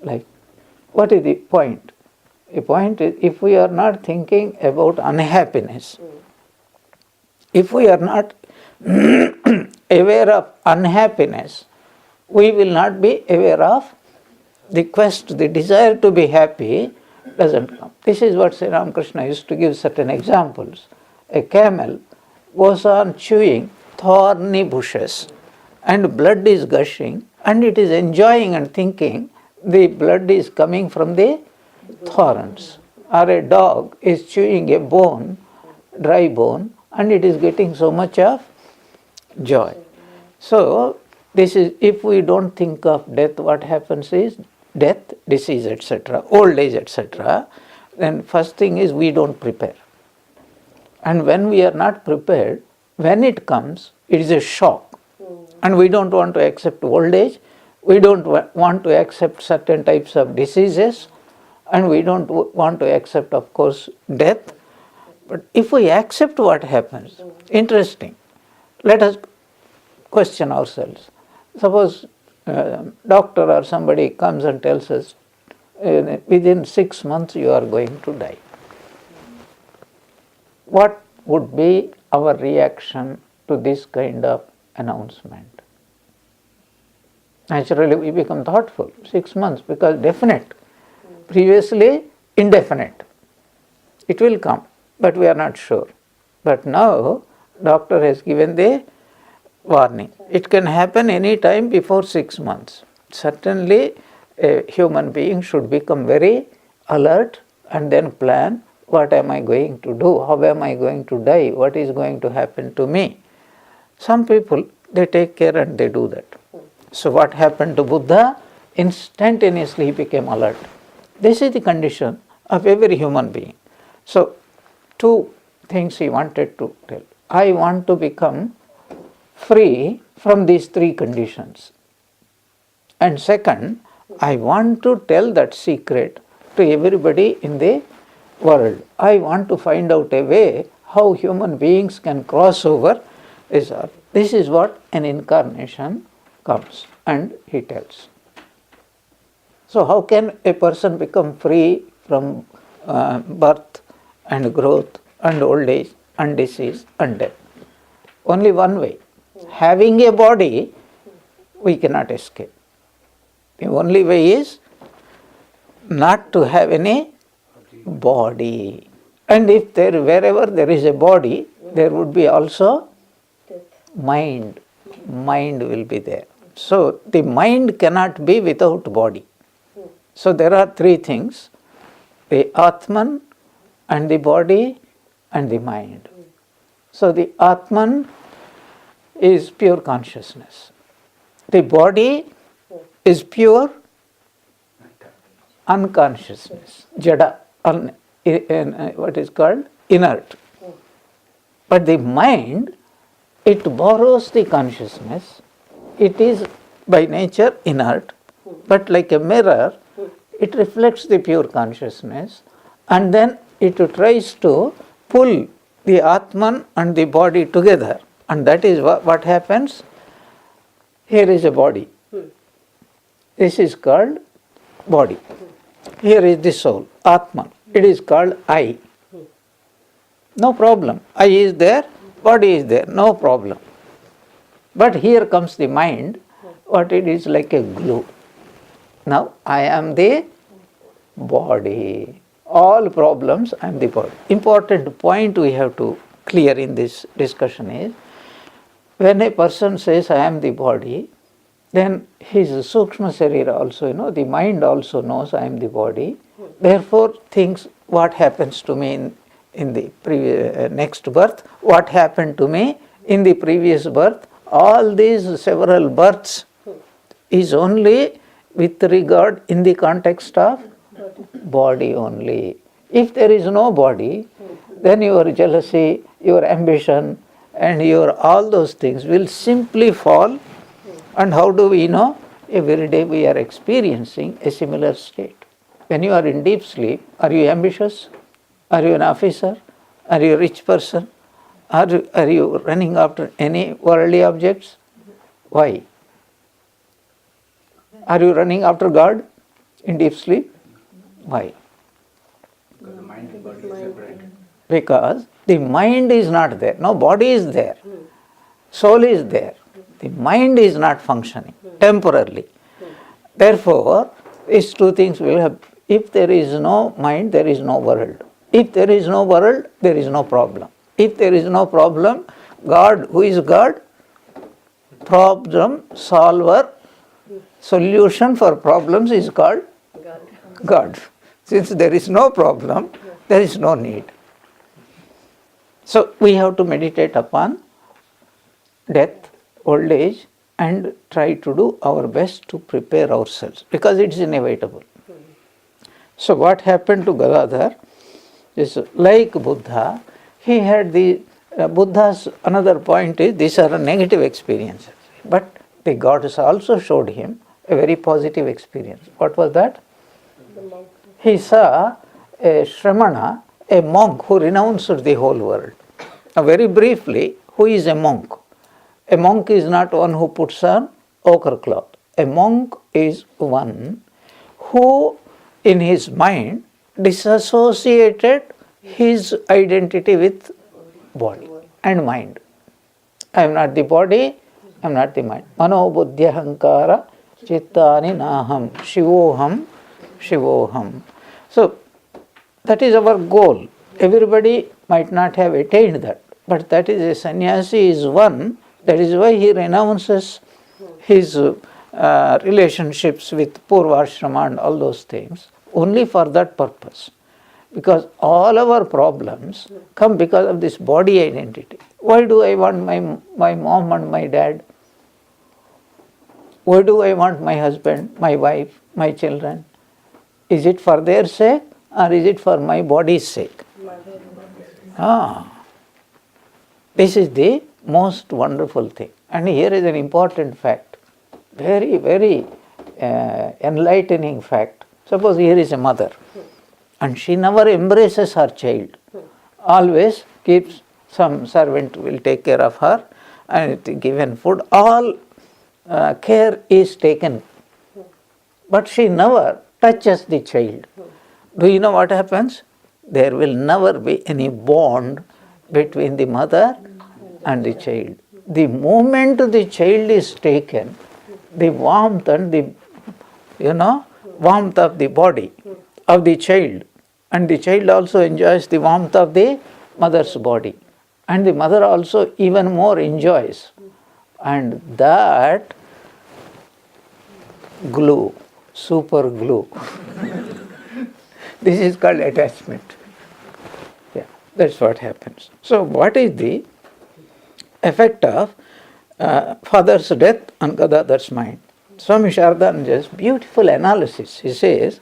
life. What is the point? The point is, if we are not thinking about unhappiness, if we are not aware of unhappiness, we will not be aware of the quest, the desire to be happy doesn't come. This is what Sri Ramakrishna used to give certain examples. A camel goes on chewing thorny bushes and blood is gushing and it is enjoying and thinking the blood is coming from the thorns. Or a dog is chewing a bone dry bone, and it is getting so much of joy. So, this is, if we don't think of death, what happens is death, disease, etc., old age, etc., then first thing is we don't prepare. And when we are not prepared, when it comes, it is a shock. And we don't want to accept old age, we don't want to accept certain types of diseases, and we don't want to accept, of course, death. But if we accept what happens, interesting, let us question ourselves. Suppose doctor or somebody comes and tells us, within 6 months you are going to die. What would be our reaction to this kind of announcement? Naturally, we become thoughtful. 6 months, because definite. Previously, indefinite. It will come, but we are not sure. But now, doctor has given the warning. It can happen any time before 6 months. Certainly, a human being should become very alert and then plan, what am I going to do? How am I going to die? What is going to happen to me? Some people, they take care and they do that. So what happened to Buddha? Instantaneously he became alert. This is the condition of every human being. So 2 things he wanted to tell. I want to become free from these 3 conditions. And second, I want to tell that secret to everybody in the world. I want to find out a way how human beings can cross over this earth. This is what an incarnation comes, and he tells. So how can a person become free from birth and growth and old age and disease and death? Only one way. Having a body, we cannot escape. The only way is not to have any body. And if wherever there is a body, there would be also mind. Mind will be there. So the mind cannot be without body. So there are 3 things: the Atman and the body and the mind. So the Atman is pure consciousness. The body is pure unconsciousness, jada, what is called inert. But the mind, it borrows the consciousness. It is by nature inert, but like a mirror, it reflects the pure consciousness, and then it tries to pull the Atman and the body together. And that is what happens. Here is a body. This is called body. Here is the soul, Atman. It is called I. No problem. I is there, body is there, no problem. But here comes the mind, what it is like a glue. Now I am the body. All problems, I am the body. Important point we have to clear in this discussion is, when a person says I am the body, then his Sukshma Sharira also, the mind also knows I am the body. Therefore thinks what happens to me in the previous, next birth, what happened to me in the previous birth. All these several births is only with regard in the context of body only. If there is no body, then your jealousy, your ambition, and your all those things will simply fall. And how do we know? Every day we are experiencing a similar state. When you are in deep sleep, are you ambitious? Are you an officer? Are you a rich person? Are you running after any worldly objects? Why? Are you running after God in deep sleep? Why? Because the mind and body is separate. Because the mind is not there. No, body is there. Soul is there. The mind is not functioning temporarily. Therefore, these 2 things will have. If there is no mind, there is no world. If there is no world, there is no problem. If there is no problem, God, who is God? Problem solver. Solution for problems is called God. Since there is no problem, there is no need. So we have to meditate upon death, old age, and try to do our best to prepare ourselves because it is inevitable. So what happened to Gadadhar is like Buddha, he had the Buddha's another point is these are negative experiences, but the gods also showed him a very positive experience. What was that? He saw a Shramana, a monk who renounced the whole world. Now very briefly, who is a monk? A monk is not one who puts on ochre cloth. A monk is one who in his mind disassociated his identity with body and mind. I am not the body, I am not the mind. Mano buddhya hankara chittani naham shivoham shivoham. So that is our goal. Everybody might not have attained that, but that is a sannyasi is one. That is why he renounces his relationships with Purvashrama and all those things only for that purpose. Because all our problems come because of this body identity. Why do I want my mom and my dad? Why do I want my husband, my wife, my children? Is it for their sake or is it for my body's sake? This is the most wonderful thing. And here is an important fact, very, very enlightening fact. Suppose here is a mother and she never embraces her child, always keeps some servant will take care of her and given food, all care is taken, but she never touches the child. Do you know what happens? There will never be any bond between the mother and the child. The moment the child is taken, the warmth and the warmth of the body of the child, and the child also enjoys the warmth of the mother's body, and the mother also even more enjoys, and that glue, super glue. This is called attachment. Yeah, that's what happens. So what is the effect of father's death on Gadadhar's mind? Swami Shardananda's beautiful analysis. He says,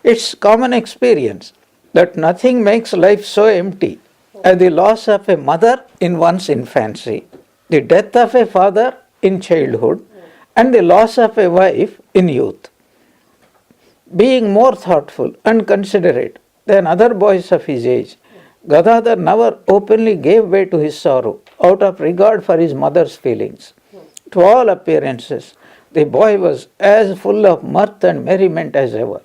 it's common experience that nothing makes life so empty as the loss of a mother in one's infancy, the death of a father in childhood, and the loss of a wife in youth. Being more thoughtful and considerate than other boys of his age, Gadadhar never openly gave way to his sorrow out of regard for his mother's feelings. To all appearances, the boy was as full of mirth and merriment as ever.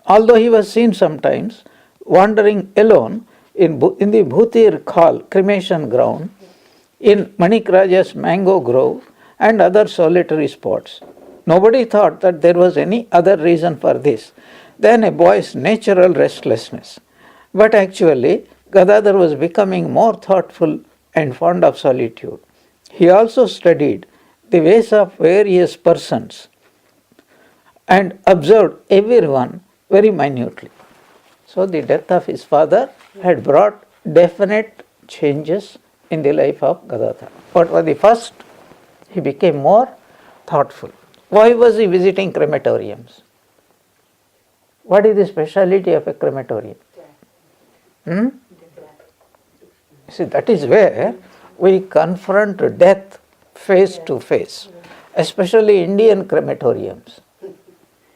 Although he was seen sometimes wandering alone in the Bhutir Khal cremation ground, in Manikraja's mango grove, and other solitary spots. Nobody thought that there was any other reason for this than a boy's natural restlessness. But actually, Gadadhar was becoming more thoughtful and fond of solitude. He also studied the ways of various persons and observed everyone very minutely. So the death of his father had brought definite changes in the life of Gadadhar. What was the first? He became more thoughtful. Why was he visiting crematoriums? What is the speciality of a crematorium? See, that is where we confront death face to face, especially Indian crematoriums.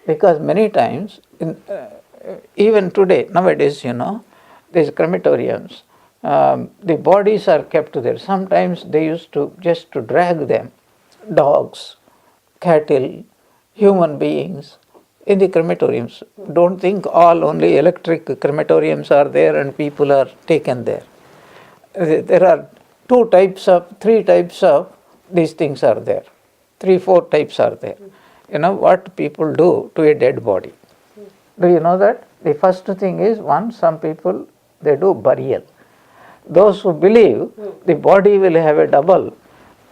Because many times, even today, nowadays, these crematoriums, the bodies are kept there. Sometimes they used to just to drag them, dogs, cattle, human beings, in the crematoriums. Don't think all only electric crematoriums are there and people are taken there. There are three types of these things are there. 3-4 types are there. What people do to a dead body. Do you know that? The first thing is, some people, they do burial. Those who believe the body will have a double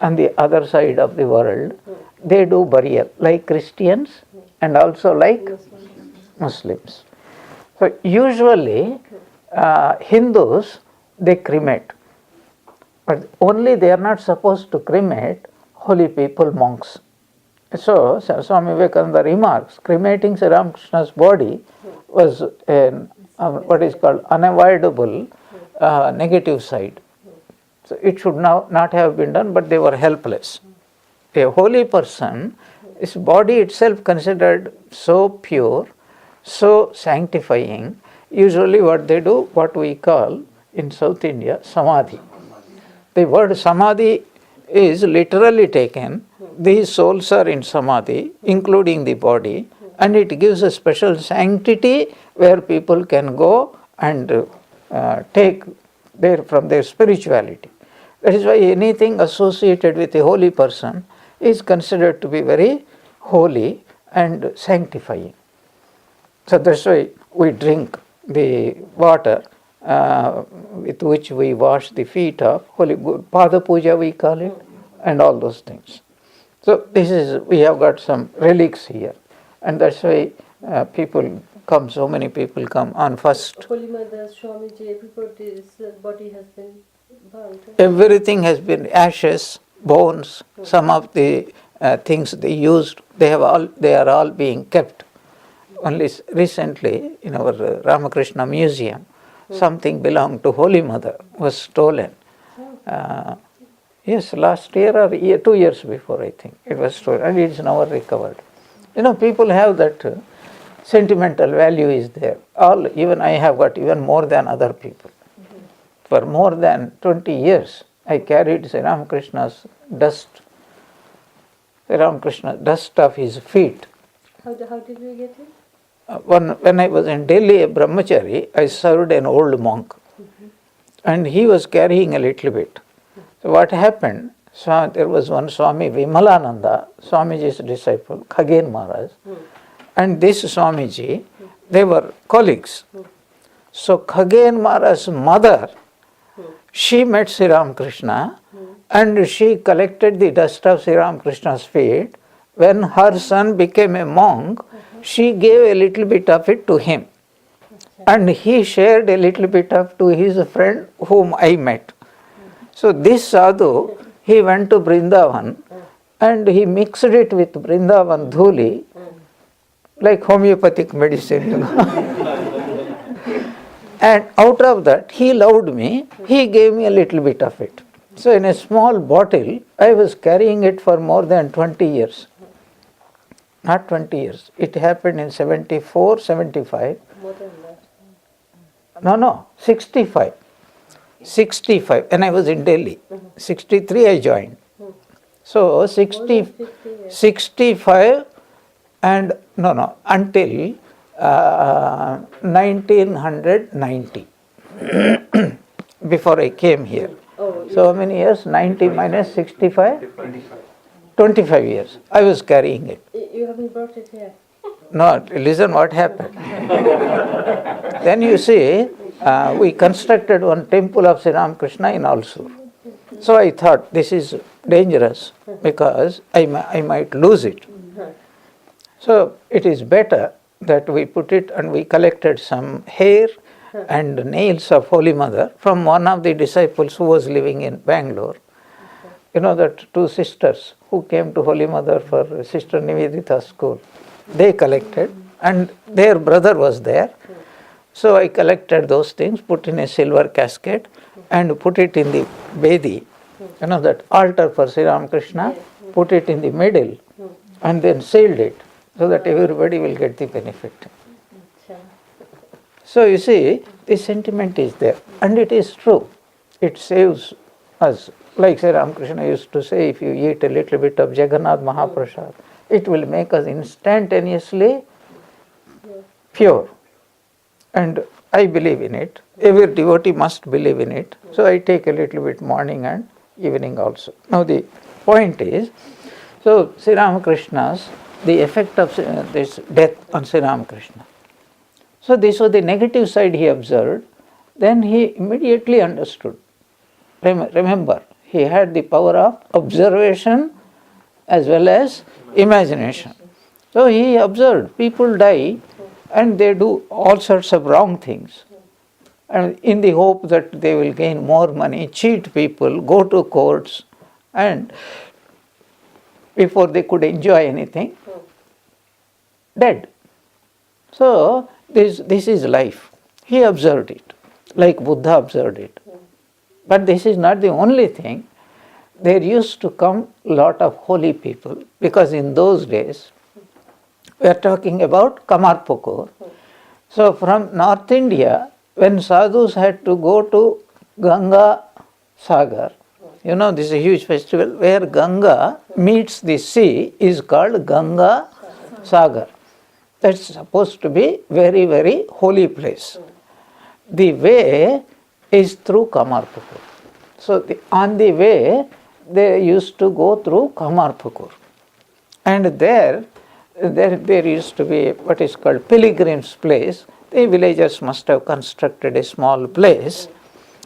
on the other side of the world, they do burial, like Christians and also like Muslims. So usually Hindus, they cremate. But only they are not supposed to cremate holy people, monks. So Swami Vivekananda remarks, cremating Sri Ramakrishna's body was what is called unavoidable negative side. So it should now not have been done, but they were helpless. A holy person, his body itself considered so pure, so sanctifying. Usually what they do, what we call in South India, samadhi. The word samadhi is literally taken. These souls are in samadhi, including the body, and it gives a special sanctity where people can go and take from their spirituality. That is why anything associated with a holy person is considered to be very holy and sanctifying. So that's why we drink the water with which we wash the feet of holy, Pada Puja we call it, and all those things. So this is, we have got some relics here, and that's why people come, so many people come on first. Holy Mother, Swamiji, everybody's body has been burnt. Everything has been ashes, bones, some of the things they used, they are all being kept. Only recently in our Ramakrishna Museum, something belonged to Holy Mother was stolen. Yes, last year or 2 years before, I think it was stolen, and it is now recovered. People have that sentimental value is there. Even I have got even more than other people. For more than 20 years, I carried Sri Ramakrishna's dust, of his feet. How did you get it? When I was in Delhi, a brahmachari, I served an old monk, and he was carrying a little bit. So what happened, there was one Swami Vimalananda, Swamiji's disciple, Khagen Maharaj, and this Swamiji, they were colleagues. So Khagen Maharaj's mother, she met Sri Ramakrishna, and she collected the dust of Sri Ramakrishna's feet. When her son became a monk, she gave a little bit of it to him, and he shared a little bit to his friend whom I met. So this sadhu, he went to Vrindavan and he mixed it with Vrindavan dhuli, like homeopathic medicine, And out of that, he loved me, he gave me a little bit of it. So in a small bottle, I was carrying it for more than 20 years. Not 20 years. It happened in 74, 75. More than that. No, 65. 65, and I was in Delhi. 63 I joined. So 65 and until 1990 before I came here. So how many years? 90 minus 65? 25 years. I was carrying it. You haven't brought it here? No, listen what happened. Then you see, we constructed one temple of Sri Ramakrishna in Alsur. So I thought this is dangerous because I might lose it. So it is better that we put it, and we collected some hair and nails of Holy Mother from one of the disciples who was living in Bangalore. You know that two sisters who came to Holy Mother for Sister Nivedita's school. They collected, and their brother was there. So I collected those things, put in a silver casket, and put it in the Bedi, that altar for Sri Ramakrishna, put it in the middle, and then sealed it, so that everybody will get the benefit. So you see, the sentiment is there, and it is true. It saves us. Like Sri Ramakrishna used to say, if you eat a little bit of Jagannath Mahaprasad, it will make us instantaneously pure. And I believe in it. Every devotee must believe in it. So I take a little bit morning and evening also. Now the point is, so Sri Ramakrishna's, the effect of this death on Sri Ramakrishna. So this was the negative side he observed. Then he immediately understood. Remember, he had the power of observation as well as imagination. So he observed people die and they do all sorts of wrong things. and in the hope that they will gain more money, cheat people, go to courts, and before they could enjoy anything, dead. So this is life. He observed it, like Buddha observed it. But this is not the only thing. There used to come a lot of holy people, because in those days, we are talking about Kamarpukur. So from North India, when sadhus had to go to Ganga Sagar, this is a huge festival where Ganga meets the sea, is called Ganga Sagar. That's supposed to be very, very holy place. The way is through Kamarpukur. So on the way, they used to go through Kamarpukur. And there used to be what is called pilgrim's place. The villagers must have constructed a small place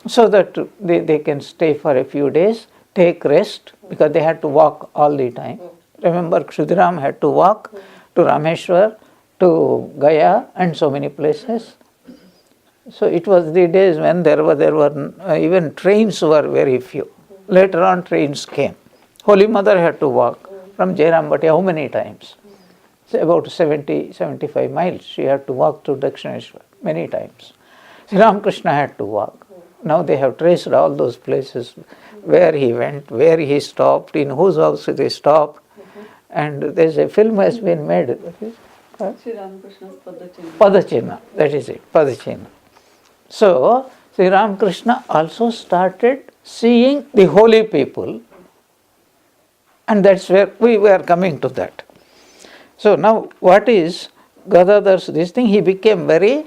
so that they can stay for a few days, take rest, because they had to walk all the time. Remember, Kshudiram had to walk to Rameshwar, to Gaya, and so many places. So it was the days when there were even trains were very few. Later on, trains came. Holy Mother had to walk from Jairambati how many times? About 70, 75 miles. She had to walk to Dakshineshwar many times. Sri Ramakrishna had to walk. Now they have traced all those places where he went, where he stopped, in whose house they stopped. And there's a film has been made. Sri Ramakrishna's Padachinna. Padachinna, that is it, Padachinna. So, Sri Ramakrishna also started seeing the holy people, and that's where we were coming to that. So now what is Gadadhar's this thing? He became very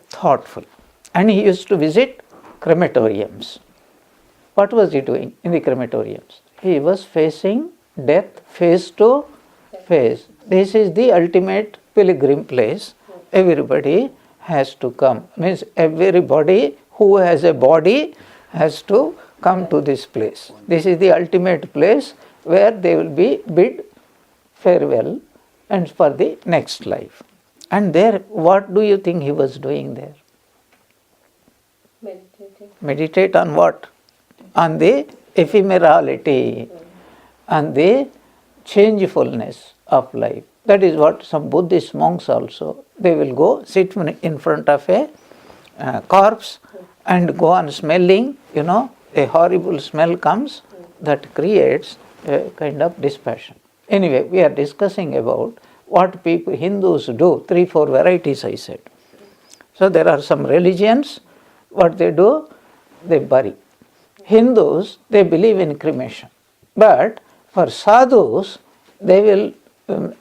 thoughtful, and he used to visit crematoriums. What was he doing in the crematoriums? He was facing death face to face. This is the ultimate pilgrim place. Everybody has to come. Means everybody who has a body has to come to this place. This is the ultimate place where they will be bid farewell and for the next life. And there, what do you think he was doing there? Meditating. Meditate on what? On the ephemerality, on the changefulness of life. That is what some Buddhist monks also, they will go sit in front of a corpse and go on smelling, a horrible smell comes that creates a kind of dispassion. Anyway, we are discussing about what people, Hindus do, 3-4 varieties I said. So there are some religions, what they do, they bury. Hindus, they believe in cremation. But for sadhus, they will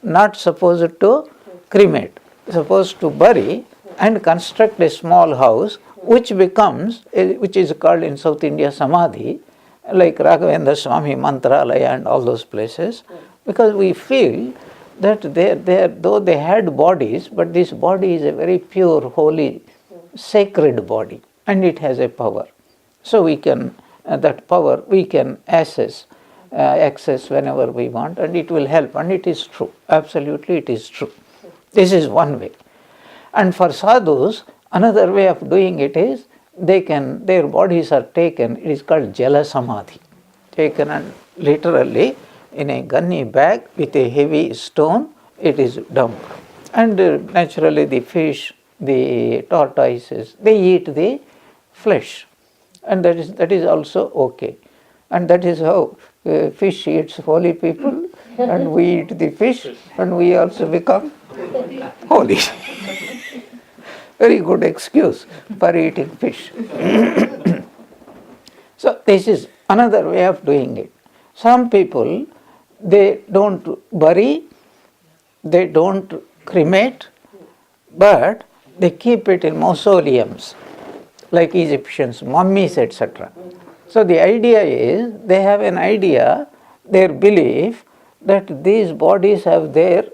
not supposed to cremate, supposed to bury and construct a small house which is called in South India Samadhi, like Raghavendra Swami Mantralaya and all those places, because we feel that though they had bodies, but this body is a very pure, holy, sacred body, and it has a power. So we can, that power we can access whenever we want, and it will help, and it is true. Absolutely it is true. This is one way. And for sadhus, another way of doing it is, their bodies are taken, it is called Jala Samadhi, taken and literally in a gunny bag with a heavy stone, it is dumped. And naturally the fish, the tortoises, they eat the flesh, and that is also okay. And that is how fish eats holy people, and we eat the fish, and we also become holy. Very good excuse for eating fish. So this is another way of doing it. Some people, they don't bury, they don't cremate, but they keep it in mausoleums, like Egyptians, mummies, etc. So the idea is, they have an idea, their belief, that these bodies have their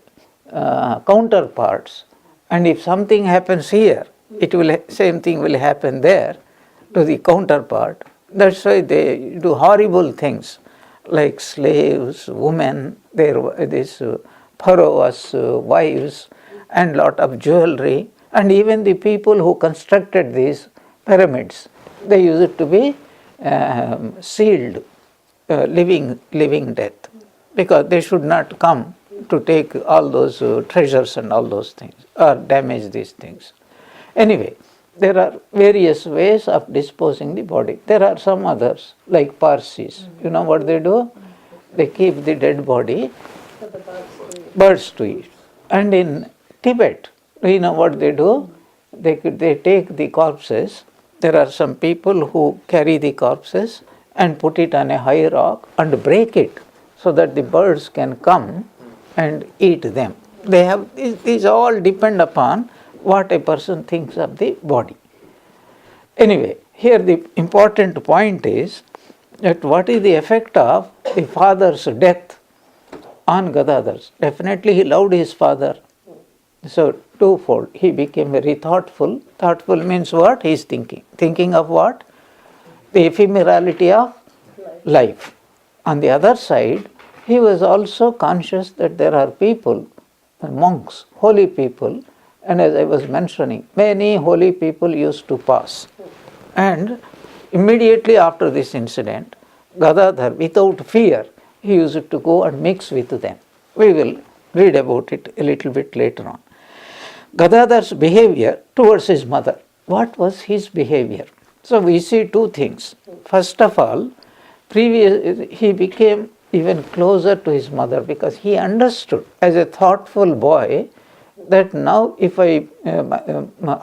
counterparts, and if something happens here, same thing will happen there to the counterpart. That's why they do horrible things, like slaves, women, these pharaohs' wives, and lot of jewelry, and even the people who constructed these pyramids, they used to be sealed, living death, because they should not come to take all those treasures and all those things or damage these things. Anyway, there are various ways of disposing the body. There are some others, like Parsis. You know what they do? They keep the dead body, For the birds to eat. And in Tibet, you know what they do? They take the corpses. There are some people who carry the corpses and put it on a high rock and break it so that the birds can come and eat them. They have these all depend upon what a person thinks of the body. Anyway, here the important point is that what is the effect of the father's death on Gadadhar? Definitely he loved his father. So twofold, he became very thoughtful. Thoughtful means what? He is thinking. Thinking of what? The ephemerality of life. On the other side, he was also conscious that there are people, monks, holy people, and as I was mentioning, many holy people used to pass. And immediately after this incident, Gadadhar, without fear, he used to go and mix with them. We will read about it a little bit later on. Gadadhar's behavior towards his mother. What was his behavior? So we see two things. First of all, he became even closer to his mother because he understood as a thoughtful boy that now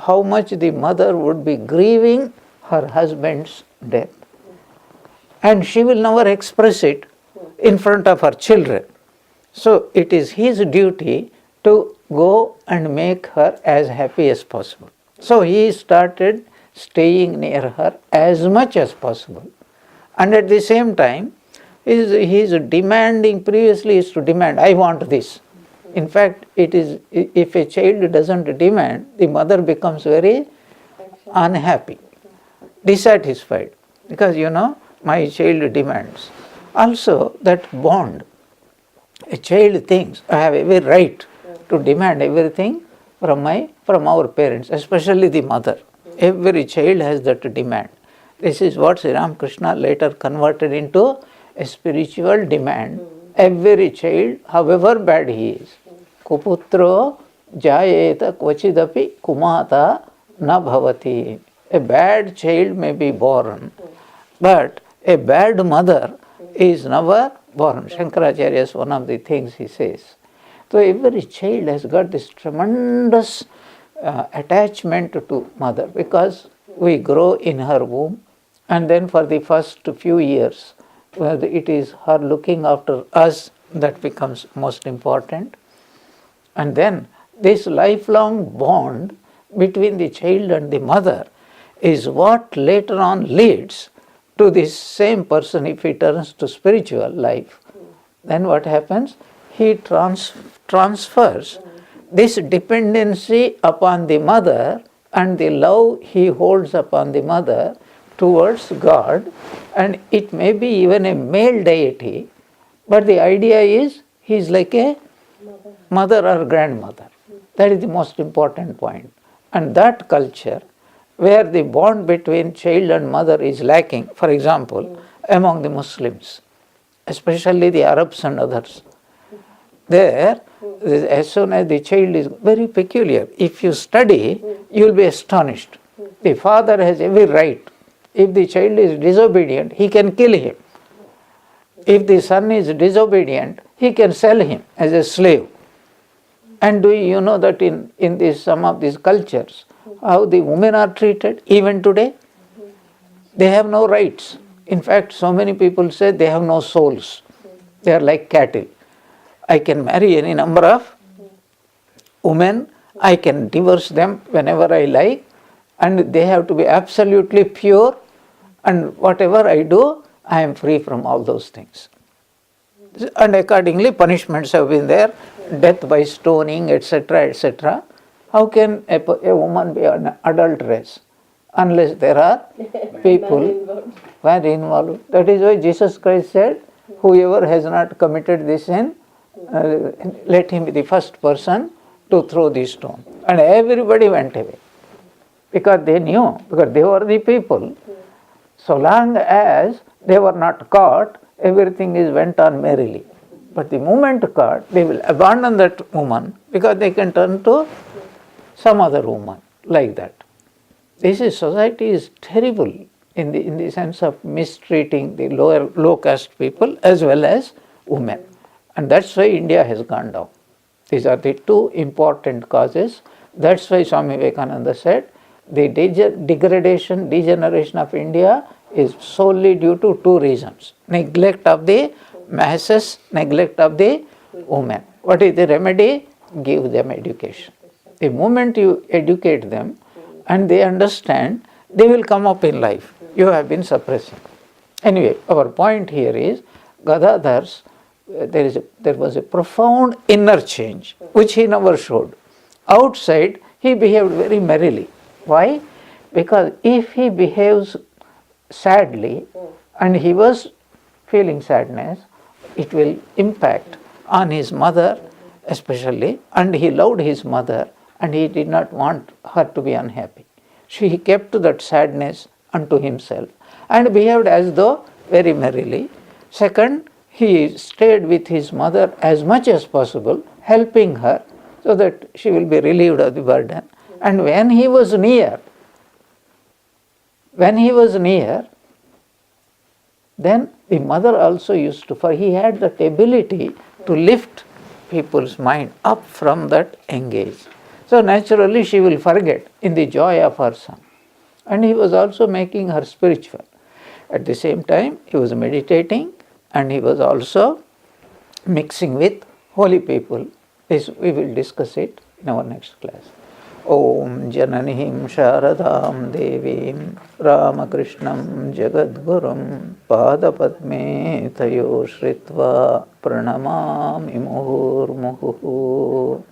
how much the mother would be grieving her husband's death. And she will never express it in front of her children. So it is his duty to go and make her as happy as possible. So he started staying near her as much as possible. And at the same time, he is demanding, previously is to demand, I want this. In fact, it is, if a child doesn't demand, the mother becomes very unhappy, dissatisfied, because my child demands. Also, that bond, a child thinks, I have every right to demand everything from our parents, especially the mother. Every child has that demand. This is what Sri Ramakrishna later converted into a spiritual demand. Every child, however bad he is, kuputro jayeta kvachidapi kumata na bhavati. A bad child may be born, but a bad mother is never born. Shankaracharya is one of the things he says. So every child has got this tremendous attachment to mother because we grow in her womb, and then for the first few years, it is her looking after us that becomes most important. And then this lifelong bond between the child and the mother is what later on leads to this same person. If he turns to spiritual life, then what happens? He transfers this dependency upon the mother and the love he holds upon the mother towards God, and it may be even a male deity, but the idea is he is like a mother or grandmother. That is the most important point. And that culture, where the bond between child and mother is lacking, for example, among the Muslims, especially the Arabs and others, there, as soon as the child is very peculiar, if you study, you will be astonished. The father has every right. If the child is disobedient, he can kill him. If the son is disobedient, he can sell him as a slave. And do you know that in some of these cultures, how the women are treated even today? They have no rights. In fact, so many people say they have no souls. They are like cattle. I can marry any number of women, I can divorce them whenever I like, and they have to be absolutely pure, and whatever I do, I am free from all those things. And accordingly, punishments have been there, death by stoning, etc., etc. How can a woman be an adulteress unless there are people who are involved? That is why Jesus Christ said, whoever has not committed this sin, let him be the first person to throw the stone. And everybody went away. because they knew, because they were the people. So long as they were not caught, everything went on merrily. But the moment caught, they will abandon that woman because they can turn to some other woman, like that. This is, society is terrible in the sense of mistreating the low caste people as well as women. And that's why India has gone down. These are the two important causes. That's why Swami Vivekananda said the degradation, degeneration of India is solely due to two reasons: neglect of the masses, neglect of the women. What is the remedy? Give them education. The moment you educate them and they understand, they will come up in life. You have been suppressing. Anyway, our point here is Gadadhar's, there was a profound inner change which he never showed. Outside, he behaved very merrily. Why? Because if he behaves sadly and he was feeling sadness, it will impact on his mother especially, and he loved his mother and he did not want her to be unhappy. So he kept that sadness unto himself and behaved as though very merrily. Second, he stayed with his mother as much as possible, helping her so that she will be relieved of the burden. And when he was near, then the mother also used to, for he had that ability to lift people's mind up from that engage. So naturally she will forget in the joy of her son. And he was also making her spiritual. At the same time, he was meditating and he was also mixing with holy people. This we will discuss it in our next class. Om Jananihim Sharadam Devim Ramakrishnam Jagadgurum Padapadme Tayo Shritva Pranamami Muhurmuhu.